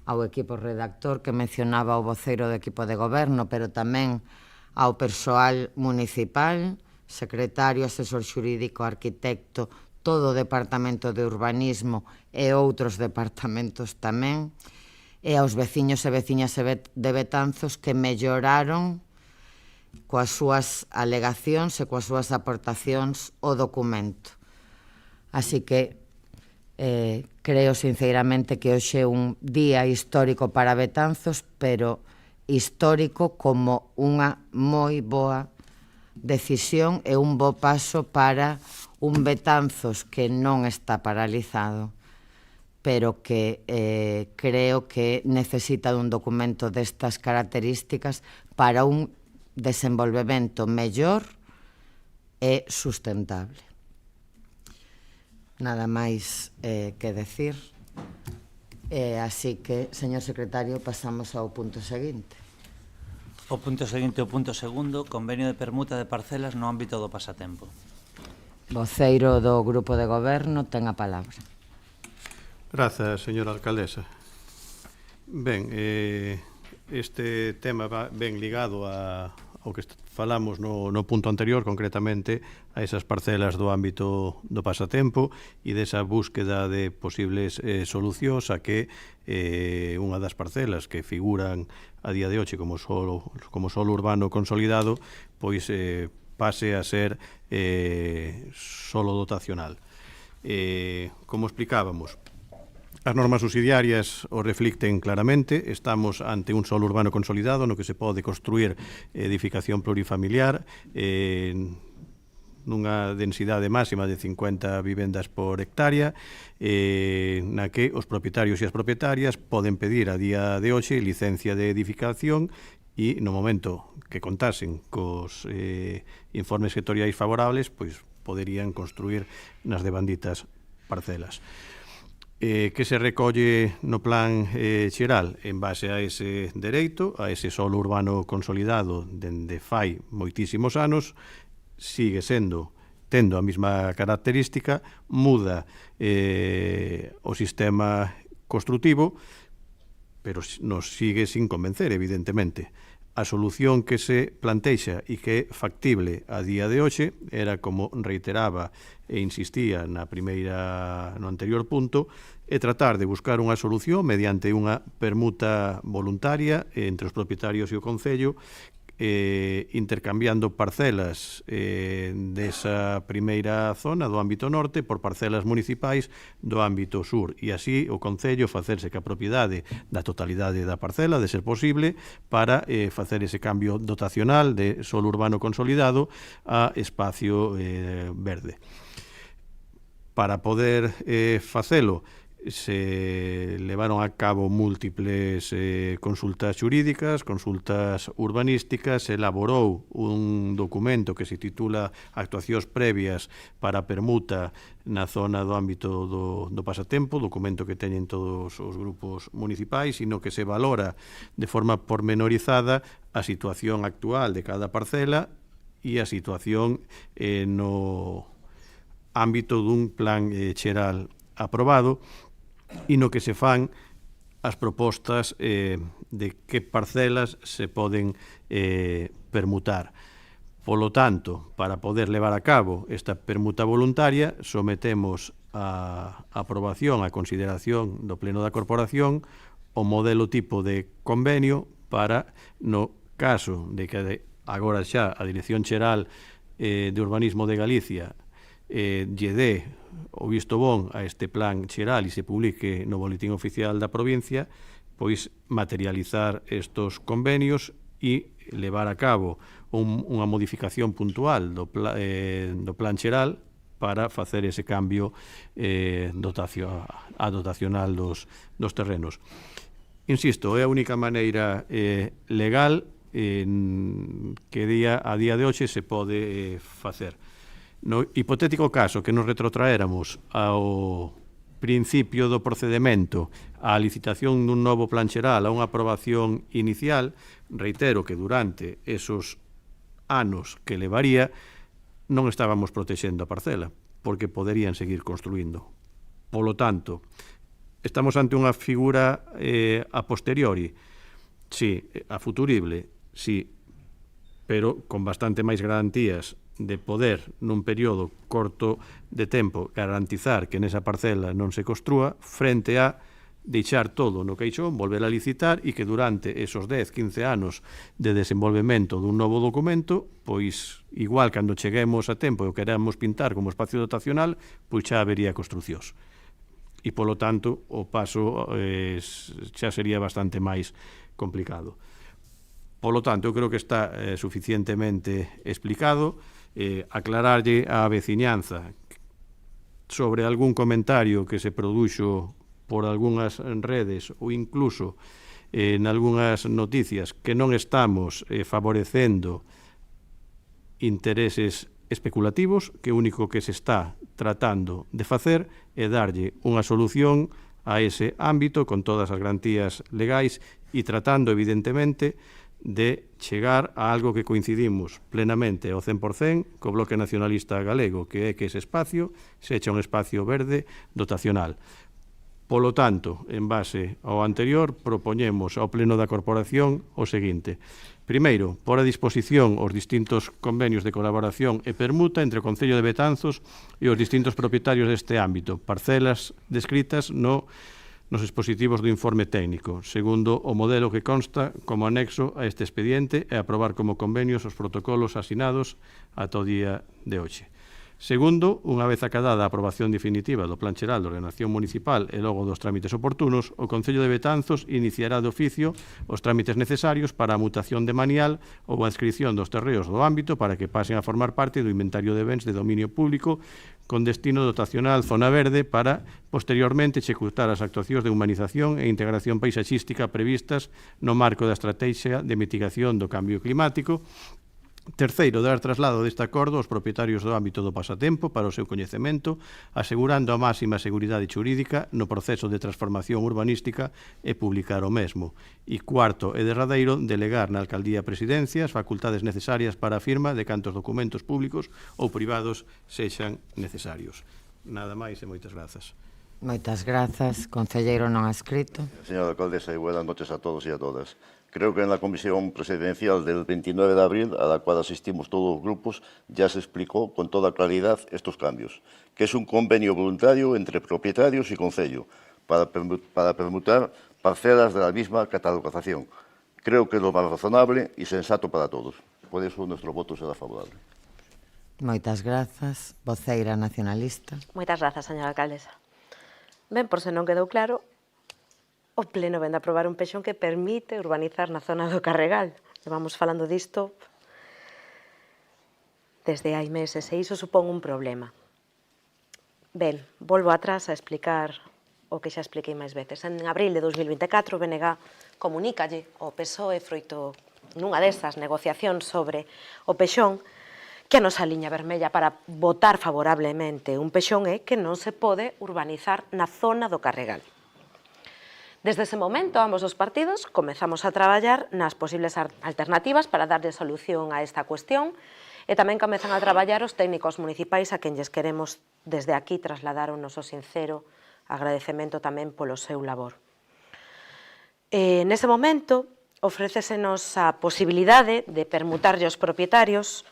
ao equipo redactor que mencionaba o voceiro do equipo de goberno, pero tamén ao persoal municipal, secretario, asesor xurídico, arquitecto, todo o departamento de urbanismo e outros departamentos tamén, e aos veciños e veciñas de Betanzos que melloraron coas súas alegacións e coas súas aportacións o documento. Así que creo sinceramente que hoxe é un día histórico para Betanzos, pero histórico como unha moi boa decisión e un bo paso para un Betanzos que non está paralizado, pero que creo que necesita dun documento destas características para un desenvolvemento mellor e sustentable. Nada máis que decir. Así que, señor secretario, pasamos ao punto seguinte. O punto seguinte, o punto segundo, convenio de permuta de parcelas no ámbito do pasatempo. Voceiro do Grupo de Goberno ten a palabra. Grazas, señora alcaldesa. Ben, este tema va ben ligado ao que falamos no punto anterior, concretamente a esas parcelas do ámbito do pasatempo e desa búsqueda de posibles solucións a que unha das parcelas que figuran a día de hoxe como solo urbano consolidado pois pase a ser solo dotacional. Como explicábamos, as normas subsidiarias o reflicten claramente. Estamos ante un solo urbano consolidado no que se pode construir edificación plurifamiliar nunha densidade máxima de 50 vivendas por hectárea, na que os propietarios e as propietarias poden pedir a día de hoxe licencia de edificación e no momento que contasen cos informes sectoriais favorables, pois poderían construir nas devanditas parcelas. Que se recolle no plan xeral en base a ese dereito, a ese solo urbano consolidado dende fai moitísimos anos, sigue tendo a mesma característica, muda o sistema construtivo, pero nos sigue sin convencer, evidentemente. A solución que se plantexa e que é factible a día de hoxe era, como reiteraba e insistía no anterior punto, é tratar de buscar unha solución mediante unha permuta voluntaria entre os propietarios e o Concello, intercambiando parcelas desa primeira zona do ámbito norte por parcelas municipais do ámbito sur, e así o Concello facerse ca propiedade da totalidade da parcela, de ser posible, para facer ese cambio dotacional de solo urbano consolidado a espacio verde. Para poder facelo, se levaron a cabo múltiples consultas xurídicas, consultas urbanísticas, se elaborou un documento que se titula Actuacións previas para a permuta na zona do ámbito do pasatempo, documento que teñen todos os grupos municipais, sino que se valora de forma pormenorizada a situación actual de cada parcela e a situación no ámbito dun plan xeral aprobado, e no que se fan as propostas de que parcelas se poden permutar. Polo tanto, para poder levar a cabo esta permuta voluntaria, sometemos a aprobación, a consideración do Pleno da Corporación, o modelo tipo de convenio para, no caso de que agora xa a Dirección Xeral de Urbanismo de Galicia lle dé o visto bon a este plan xeral e se publique no Boletín Oficial da provincia, pois materializar estos convenios e levar a cabo unha modificación puntual do plan xeral para facer ese cambio dotacional dos terrenos. Insisto, é a única maneira legal que a día de hoxe se pode facer. No hipotético caso que nos retrotraéramos ao principio do procedimento á licitación dun novo plan xeral, a unha aprobación inicial, reitero que durante esos anos que levaría non estábamos protexendo a parcela, porque poderían seguir construindo. Polo tanto, estamos ante unha figura a posteriori, sí, a futurible, sí, pero con bastante máis garantías de poder, nun período corto de tempo, garantizar que nesa parcela non se construa, frente a deixar todo no queixón, volver a licitar e que durante esos 10-15 anos de desenvolvemento dun novo documento, pois igual cando cheguemos a tempo e o queremos pintar como espacio dotacional, pois xa habería construcións. E polo tanto o paso xa sería bastante máis complicado. Polo tanto, eu creo que está suficientemente explicado. Aclararlle á veciñanza sobre algún comentario que se produxo por algunhas redes ou incluso en algunhas noticias que non estamos favorecendo intereses especulativos, que o único que se está tratando de facer é darlle unha solución a ese ámbito con todas as garantías legais e tratando, evidentemente, de chegar a algo que coincidimos plenamente ao 100% co Bloque Nacionalista Galego, que é que ese espacio sexa un espacio verde dotacional. Polo tanto, en base ao anterior, propoñemos ao Pleno da Corporación o seguinte. Primeiro, por a disposición os distintos convenios de colaboración e permuta entre o Concello de Betanzos e os distintos propietarios deste ámbito, parcelas descritas nos expositivos do informe técnico, segundo o modelo que consta como anexo a este expediente e aprobar como convenios os protocolos asinados ata o día de hoxe. Segundo, unha vez acadada a aprobación definitiva do Plan Xeral de Ordenación Municipal e logo dos trámites oportunos, o Concello de Betanzos iniciará de oficio os trámites necesarios para a mutación de manial ou a inscripción dos terreos do ámbito para que pasen a formar parte do inventario de bens de dominio público con destino dotacional zona verde para, posteriormente, executar as actuacións de humanización e integración paisaxística previstas no marco da Estrategia de Mitigación do Cambio Climático. Terceiro, dar traslado deste acordo aos propietarios do ámbito do pasatempo para o seu coñecemento, asegurando a máxima seguridade xurídica no proceso de transformación urbanística e publicar o mesmo. E cuarto e derradeiro, delegar na Alcaldía Presidencia as facultades necesarias para a firma de cantos documentos públicos ou privados sexan necesarios. Nada máis e moitas grazas. Moitas grazas. Concelleiro non adscrito. Señora alcaldesa, y buenas noches a todos y a todas. Creo que en la comisión presidencial del 29 de abril, a la cual asistimos todos los grupos, ya se explicó con toda claridad estos cambios, que es un convenio voluntario entre propietarios y concello para permutar parcelas de la misma catalogación. Creo que es lo más razonable y sensato para todos. Por eso nuestro voto será favorable. Moitas grazas. Voceira nacionalista. Moitas grazas, señora alcaldesa. Ben, por se non quedou claro, o Pleno vende a aprobar un pexón que permite urbanizar na zona do Carregal. Vamos falando disto desde hai meses e iso supón un problema. Ben, volvo atrás a explicar o que xa expliquei máis veces. En abril de 2024, o BNG comunícalle ao PSOE froito nunha desas negociacións sobre o pexón que a nosa liña vermella para votar favorablemente un pexón é que non se pode urbanizar na zona do Carregal. Desde ese momento, ambos os partidos comezamos a traballar nas posibles alternativas para darlle solución a esta cuestión e tamén comezan a traballar os técnicos municipais a quen lles queremos desde aquí trasladar o noso sincero agradecemento tamén polo seu labor. Nese momento, ofrécesenos a posibilidade de permutarlle aos propietarios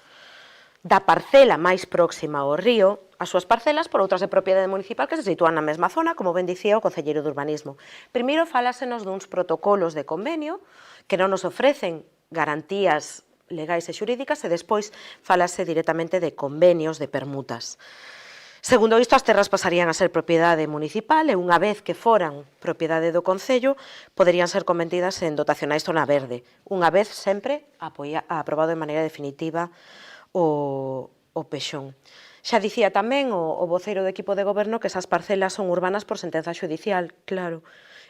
da parcela máis próxima ao río as súas parcelas por outras de propiedade municipal que se sitúan na mesma zona, como ben dicía o concelleiro de Urbanismo. Primeiro, falásenos duns protocolos de convenio que non nos ofrecen garantías legais e xurídicas e despois falase directamente de convenios de permutas. Segundo isto, as terras pasarían a ser propiedade municipal e unha vez que foran propiedade do Concello poderían ser convertidas en dotacionais zona verde, unha vez sempre aprobado de maneira definitiva o pexón. Xa dicía tamén o voceiro do equipo de goberno que esas parcelas son urbanas por sentenza judicial, claro,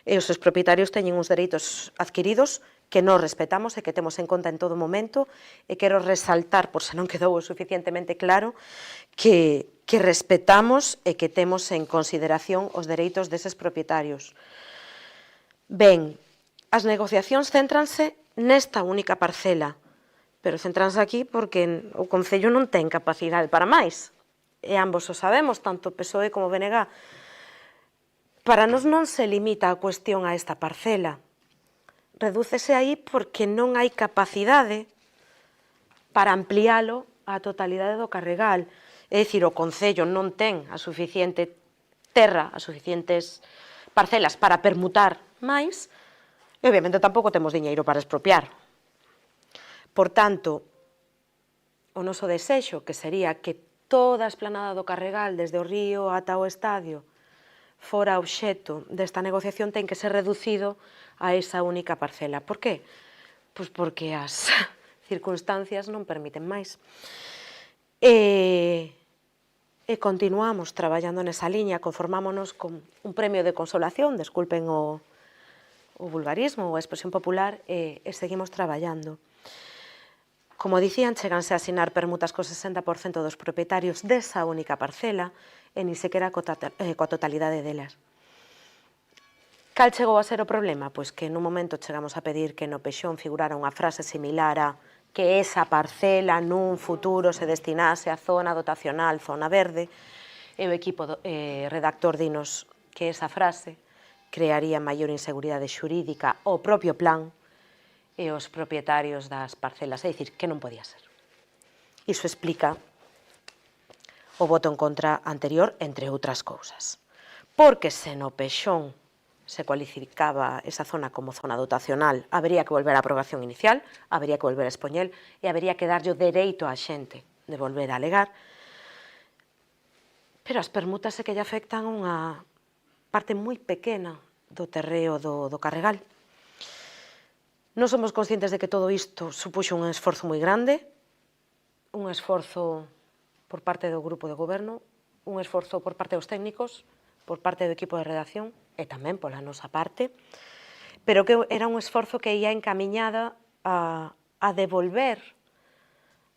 e os seus propietarios teñen uns dereitos adquiridos que non respetamos e que temos en conta en todo momento e quero resaltar, por se non quedou suficientemente claro, que respetamos e que temos en consideración os dereitos deses propietarios. Ben, as negociacións céntranse nesta única parcela, pero céntranse aquí porque o Concello non ten capacidade para máis. E ambos o sabemos, tanto PSOE como BNG. Para nos non se limita a cuestión a esta parcela. Redúcese aí porque non hai capacidade para ampliálo á totalidade do Carregal. É dicir, o Concello non ten a suficiente terra, as suficientes parcelas para permutar máis, e obviamente tampouco temos diñeiro para expropiar. Por tanto, o noso desexo, que sería que toda a esplanada do Carregal, desde o río ata o estadio, fora obxecto desta negociación, ten que ser reducido a esa única parcela. Por qué? Pois porque as circunstancias non permiten máis. E continuamos traballando nesa liña, conformámonos con un premio de consolación, desculpen o vulgarismo ou a expresión popular, e seguimos traballando. Como dicían, cheganse a asinar permutas co 60% dos propietarios desa única parcela e ni sequera coa totalidade delas. Cal chegou a ser o problema? Pois que nun momento chegamos a pedir que no pexón figurara unha frase similar a que esa parcela nun futuro se destinase a zona dotacional, zona verde, e o equipo redactor dinos que esa frase crearía maior inseguridade xurídica ao propio plan e os propietarios das parcelas, é dicir, que non podía ser. Iso explica o voto en contra anterior, entre outras cousas. Porque se no pexón se cualificaba esa zona como zona dotacional, habería que volver á aprobación inicial, habería que volver a expoñer e habería que darlle o dereito á xente de volver a alegar, pero as permutas é que lle afectan unha parte moi pequena do terreo do Carregal. Non somos conscientes de que todo isto supuxo un esforzo moi grande, un esforzo por parte do grupo de goberno, un esforzo por parte dos técnicos, por parte do equipo de redacción e tamén pola nosa parte, pero que era un esforzo que ia encamiñada a devolver,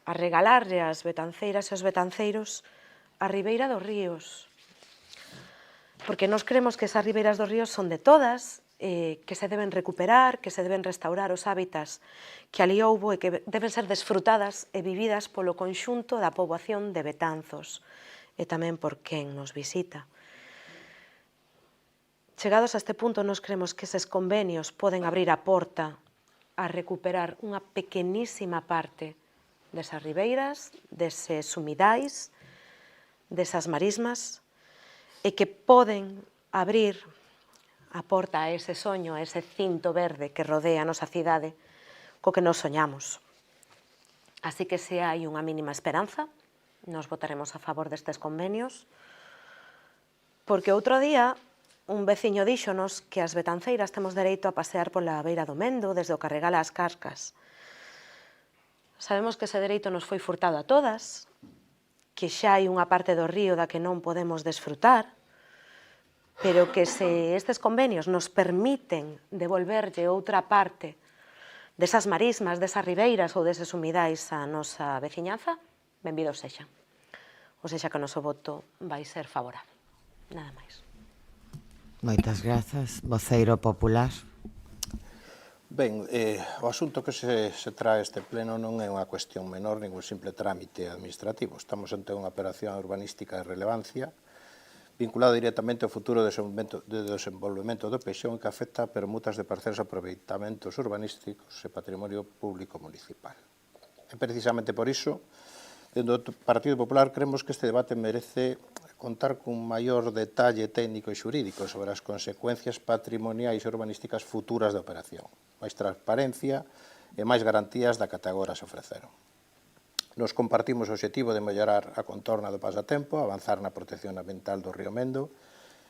a regalarlle ás betanceiras e aos betanceiros a Ribeira dos Ríos. Porque nós creemos que esas ribeiras dos ríos son de todas, que se deben recuperar, que se deben restaurar os hábitats que ali houbo e que deben ser desfrutadas e vividas polo conxunto da poboación de Betanzos e tamén por quen nos visita. Chegados a este punto, nos creemos que eses convenios poden abrir a porta a recuperar unha pequenísima parte desas ribeiras, deses humidais, desas marismas, e que poden abrir a porta a ese soño, a ese cinto verde que rodea a nosa cidade, co que nos soñamos. Así que se hai unha mínima esperanza, nos votaremos a favor destes convenios, porque outro día un veciño díxonos que as betanceiras temos dereito a pasear pola beira do Mendo desde o Carregal ás Cascas. Sabemos que ese dereito nos foi furtado a todas, que xa hai unha parte do río da que non podemos desfrutar, pero que se estes convenios nos permiten devolverlle outra parte desas marismas, desas ribeiras ou deses humidais á nosa veciñanza, benvidos sexan. Ou sexa que o noso voto vai ser favorable. Nada máis. Moitas grazas. Voceiro popular. Ben, o asunto que se trae este pleno non é unha cuestión menor, ningún simple trámite administrativo. Estamos ante unha operación urbanística de relevancia vinculada directamente ao futuro desenvolvemento do Pexón que afecta a permutas de parcelas e aproveitamentos urbanísticos e patrimonio público municipal. E precisamente por iso, dentro do Partido Popular, creemos que este debate merece contar cun maior detalle técnico e xurídico sobre as consecuencias patrimoniais e urbanísticas futuras da operación, máis transparencia e máis garantías da que ata agora se ofreceron. Nos compartimos o obxectivo de mellorar a contorna do pasatempo, avanzar na protección ambiental do río Mendo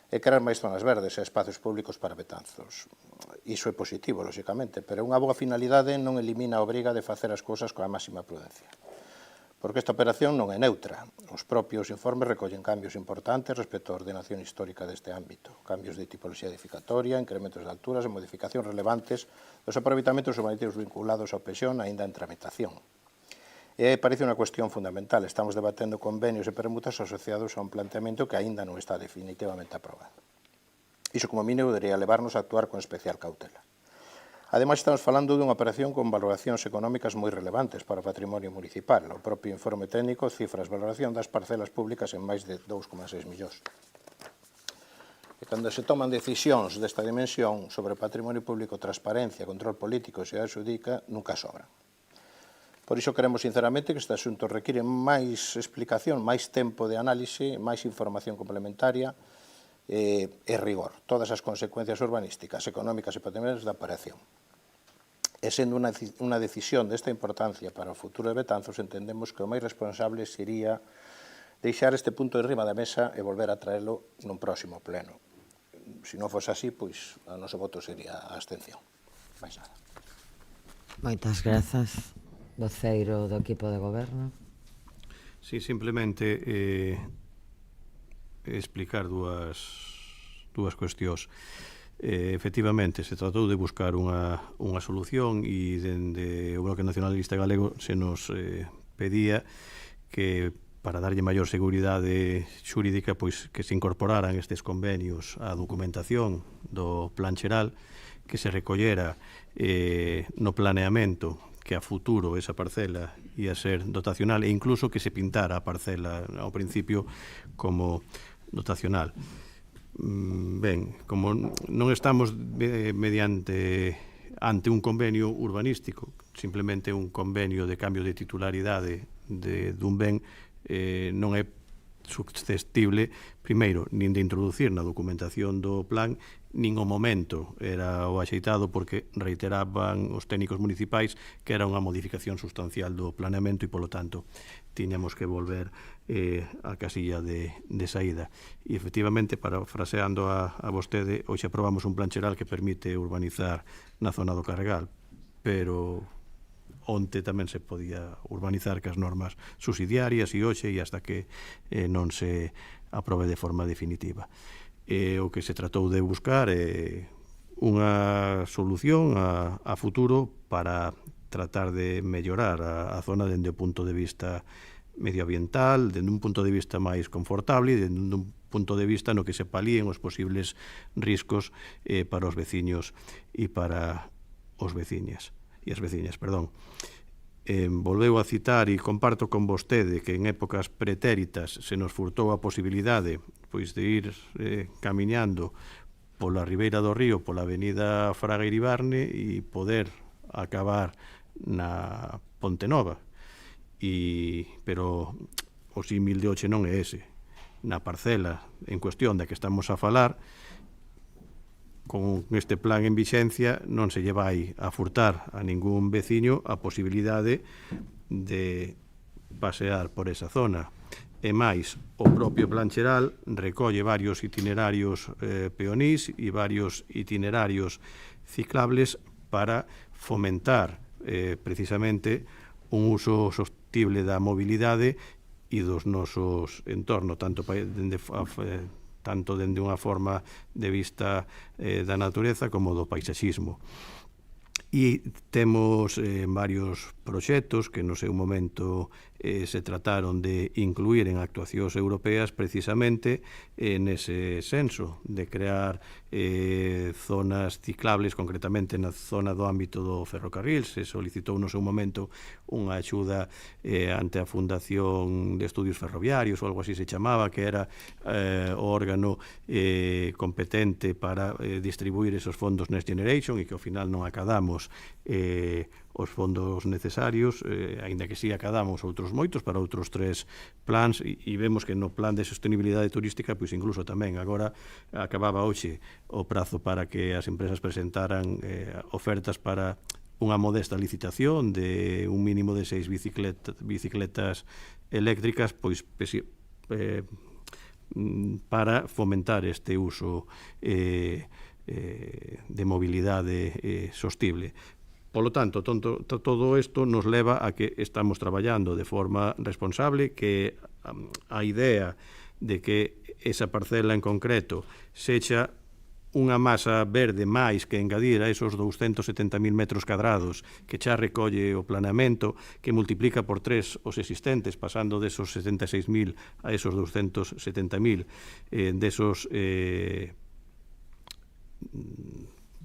e crear máis zonas verdes e espacios públicos para Betanzos. Iso é positivo, lóxicamente, pero unha boa finalidade non elimina a obriga de facer as cousas coa máxima prudencia. Porque esta operación non é neutra. Os propios informes recollen cambios importantes respecto á ordenación histórica deste ámbito, cambios de tipoloxía edificatoria, incrementos de alturas e modificacións relevantes dos aproveitamentos urbanísticos vinculados ao Pexón aínda en tramitación. E parece unha cuestión fundamental. Estamos debatendo convenios e permutas asociados a un planteamento que aínda non está definitivamente aprobado. Iso, como mínimo, debería levarnos a actuar con especial cautela. Ademais, estamos falando dunha operación con valoracións económicas moi relevantes para o patrimonio municipal. O propio informe técnico cifra a valoración das parcelas públicas en máis de 2,6 millóns. E cando se toman decisións desta dimensión sobre patrimonio público, transparencia, control político e se adxudica, nunca sobran. Por iso queremos sinceramente que este asunto require máis explicación, máis tempo de análise, máis información complementaria e rigor. Todas as consecuencias urbanísticas, económicas e patrimoniais da operación. E sendo unha decisión desta importancia para o futuro de Betanzos, entendemos que o máis responsable sería deixar este punto de riba da mesa e volver a traelo nun próximo pleno. Se non fose así, pois o noso voto sería a abstención. Mais nada. Moitas grazas. Voceiro do equipo de goberno. Sí, simplemente explicar dúas cuestións. Efectivamente, se tratou de buscar unha solución e dende o Bloque Nacionalista Galego se nos pedía que para darlle maior seguridade xurídica pois que se incorporaran estes convenios á documentación do Plan Xeral, que se recollera no planeamento que a futuro esa parcela ia ser dotacional e incluso que se pintara a parcela ao principio como dotacional. Ben, como non estamos ante un convenio urbanístico, simplemente un convenio de cambio de titularidade dun ben, non é susceptible, primeiro, nin de introducir na documentación do plan, nin o momento era o axeitado porque reiteraban os técnicos municipais que era unha modificación sustancial do planeamento e, polo tanto, tiñamos que volver a casilla de saída. E, efectivamente, parafraseando a vostede, hoxe aprobamos un plan xeral que permite urbanizar na zona do Carregal, pero onte tamén se podía urbanizar cas normas subsidiarias e hoxe e hasta que non se aprobe de forma definitiva. O que se tratou de buscar é unha solución a futuro para tratar de mellorar a zona dende o punto de vista medioambiental, dende un punto de vista máis confortable e dende un punto de vista no que se palíen os posibles riscos para os veciños e para os veciñas e as veciñas, perdón. Volveu a citar e comparto con vostede que en épocas pretéritas se nos furtou a posibilidade pois de ir camiñando pola ribeira do río, pola avenida Fraga Iribarne e poder acabar na Ponte Nova. Pero o símil de hoxe non é ese. Na parcela en cuestión da que estamos a falar, con este plan en vixencia non se lle vai a furtar a ningún veciño a posibilidade de pasear por esa zona. E máis, o propio plan xeral recolle varios itinerarios peonís e varios itinerarios ciclables para fomentar precisamente un uso sostible da mobilidade e dos nosos entornos, tanto dende unha forma de vista da natureza como do paisaxismo. E temos varios proxectos que no seu momento se trataron de incluir en actuacións europeas precisamente nese senso de crear zonas ciclables, concretamente na zona do ámbito do ferrocarril. Se solicitou no seu momento unha axuda ante a Fundación de Estudios Ferroviarios ou algo así se chamaba, que era o órgano competente para distribuir esos fondos Next Generation e que ao final non acadamos os fondos necesarios, aínda que si acadamos outros moitos para outros 3 plans e vemos que no plan de sostenibilidade turística pois incluso tamén agora acababa hoxe o prazo para que as empresas presentaran ofertas para unha modesta licitación de un mínimo de 6 bicicletas eléctricas pois para fomentar este uso de mobilidade sostible. Polo tanto, todo isto nos leva a que estamos traballando de forma responsable, que a idea de que esa parcela en concreto sexa unha masa verde máis que engadir a esos 270.000 metros cadrados que xa recolle o planeamento, que multiplica por 3 os existentes, pasando desos 76.000 a esos 270.000, desos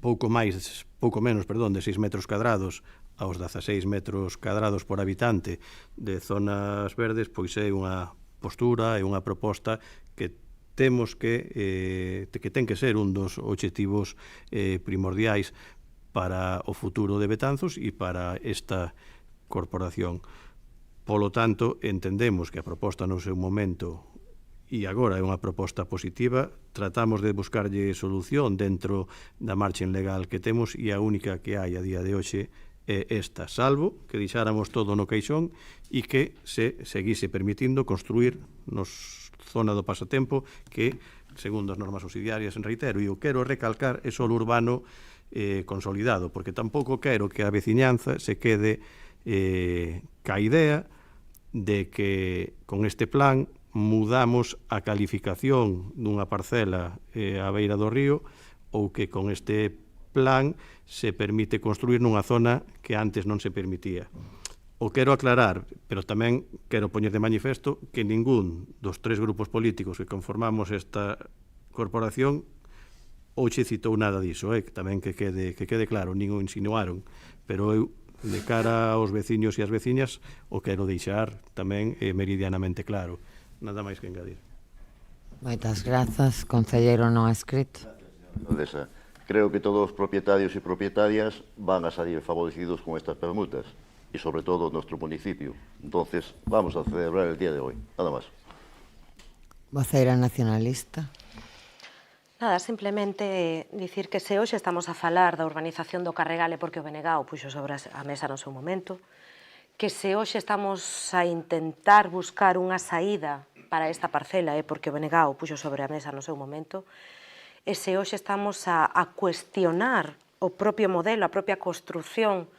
pouco menos, de 6 metros cadrados aos 16 metros cadrados por habitante de zonas verdes, pois é unha postura, é unha proposta que temos que ten que ser un dos obxectivos primordiais para o futuro de Betanzos e para esta corporación. Polo tanto, entendemos que a proposta no seu momento e agora é unha proposta positiva, tratamos de buscarlle solución dentro da marxen legal que temos e a única que hai a día de hoxe é esta, salvo que deixáramos todo no caixón e que se seguise permitindo construir nos zona do pasatempo que, segundo as normas subsidiarias, reitero, e o quero recalcar, é solo urbano consolidado, porque tampouco quero que a veciñanza se quede ca idea de que con este plan mudamos a calificación dunha parcela á beira do río ou que con este plan se permite construir nunha zona que antes non se permitía. O quero aclarar, pero tamén quero poñer de manifesto que ningún dos 3 grupos políticos que conformamos esta corporación hoxe citou nada diso, tamén que quede claro, nin o insinuaron, pero eu de cara aos veciños e as veciñas o quero deixar tamén meridianamente claro. Nada máis que engadir. Moitas grazas, concelleiro non escrito. Alcaldesa, creo que todos os propietarios e propietarias van a salir favorecidos con estas permutas y sobre todo nuestro municipio. Entonces, vamos a celebrar el día de hoy. Nada más. Voceira nacionalista. Nada, simplemente dicir que se hoxe estamos a falar da urbanización do Carregale porque o Benegao puxo sobre a mesa no seu momento, que se hoxe estamos a intentar buscar unha saída para esta parcela porque o Benegao puxo sobre a mesa no seu momento, e se hoxe estamos a cuestionar o propio modelo, a propia construción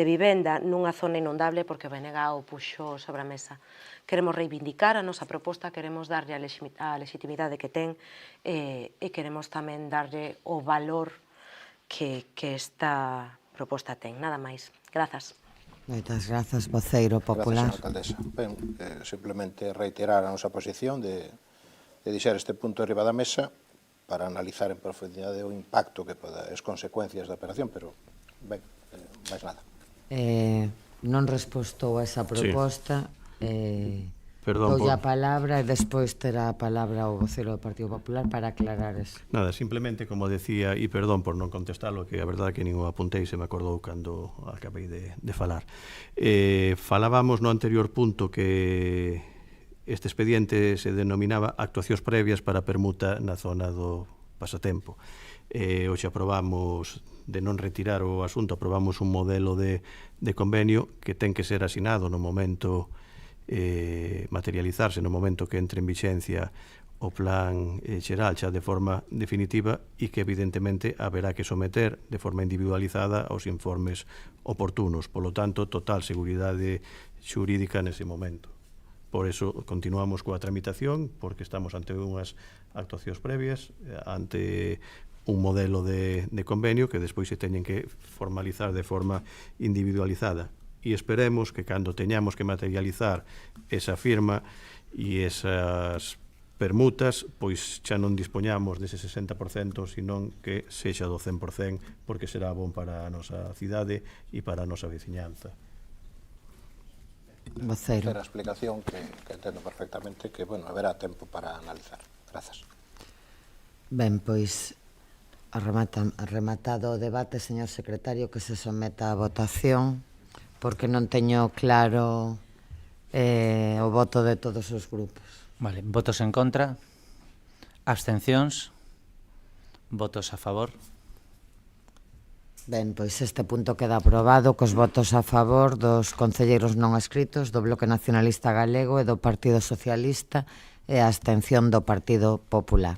vivenda nunha zona inundable porque o BNG o puxo sobre a mesa. Queremos reivindicar a nosa proposta, queremos darlle a legitimidade que ten e queremos tamén darlle o valor que esta proposta ten. Nada máis. Grazas. Moitas grazas, voceiro popular. Gracias, señora alcaldesa. Ben, simplemente reiterar a nosa posición de deixar este punto arriba da mesa para analizar en profundidade o impacto que poda, as consecuencias da operación, pero, ben, máis nada. Non respostou a esa proposta. Perdón Doulle por... a palabra e despois terá a palabra o vocero do Partido Popular para aclarar eso. Nada, simplemente, como decía, e perdón por non contestalo, que a verdade que nin o apuntei, se me acordou cando acabei de falar. Falábamos no anterior punto que este expediente se denominaba actuacións previas para permuta na zona do pasatempo. Hoxe aprobamos, de non retirar o asunto, aprobamos un modelo de convenio que ten que ser asinado no momento materializarse, no momento que entre en vixencia o plan xeral xa de forma definitiva e que evidentemente haberá que someter de forma individualizada aos informes oportunos. Polo tanto, total seguridade xurídica nese momento. Por eso continuamos coa tramitación, porque estamos ante unhas actuacións previas, ante un modelo de convenio que despois se teñen que formalizar de forma individualizada. E esperemos que cando teñamos que materializar esa firma e esas permutas, pois xa non dispoñamos dese 60%, senón que sexa do 100%, porque será bon para a nosa cidade e para a nosa veciñanza. Voceiro. Ter a explicación que entendo perfectamente que, bueno, haberá tempo para analizar. Grazas. Ben, pois, rematado o debate, señor secretario, que se someta a votación, porque non teño claro o voto de todos os grupos. Vale, votos en contra, abstencións, votos a favor. Ben, pois este punto queda aprobado cos votos a favor dos concelleiros non escritos do Bloque Nacionalista Galego e do Partido Socialista e a abstención do Partido Popular.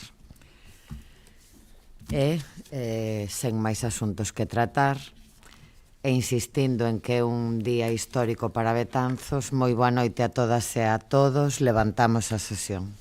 E, sen máis asuntos que tratar, e insistindo en que é un día histórico para Betanzos, moi boa noite a todas e a todos, levantamos a sesión.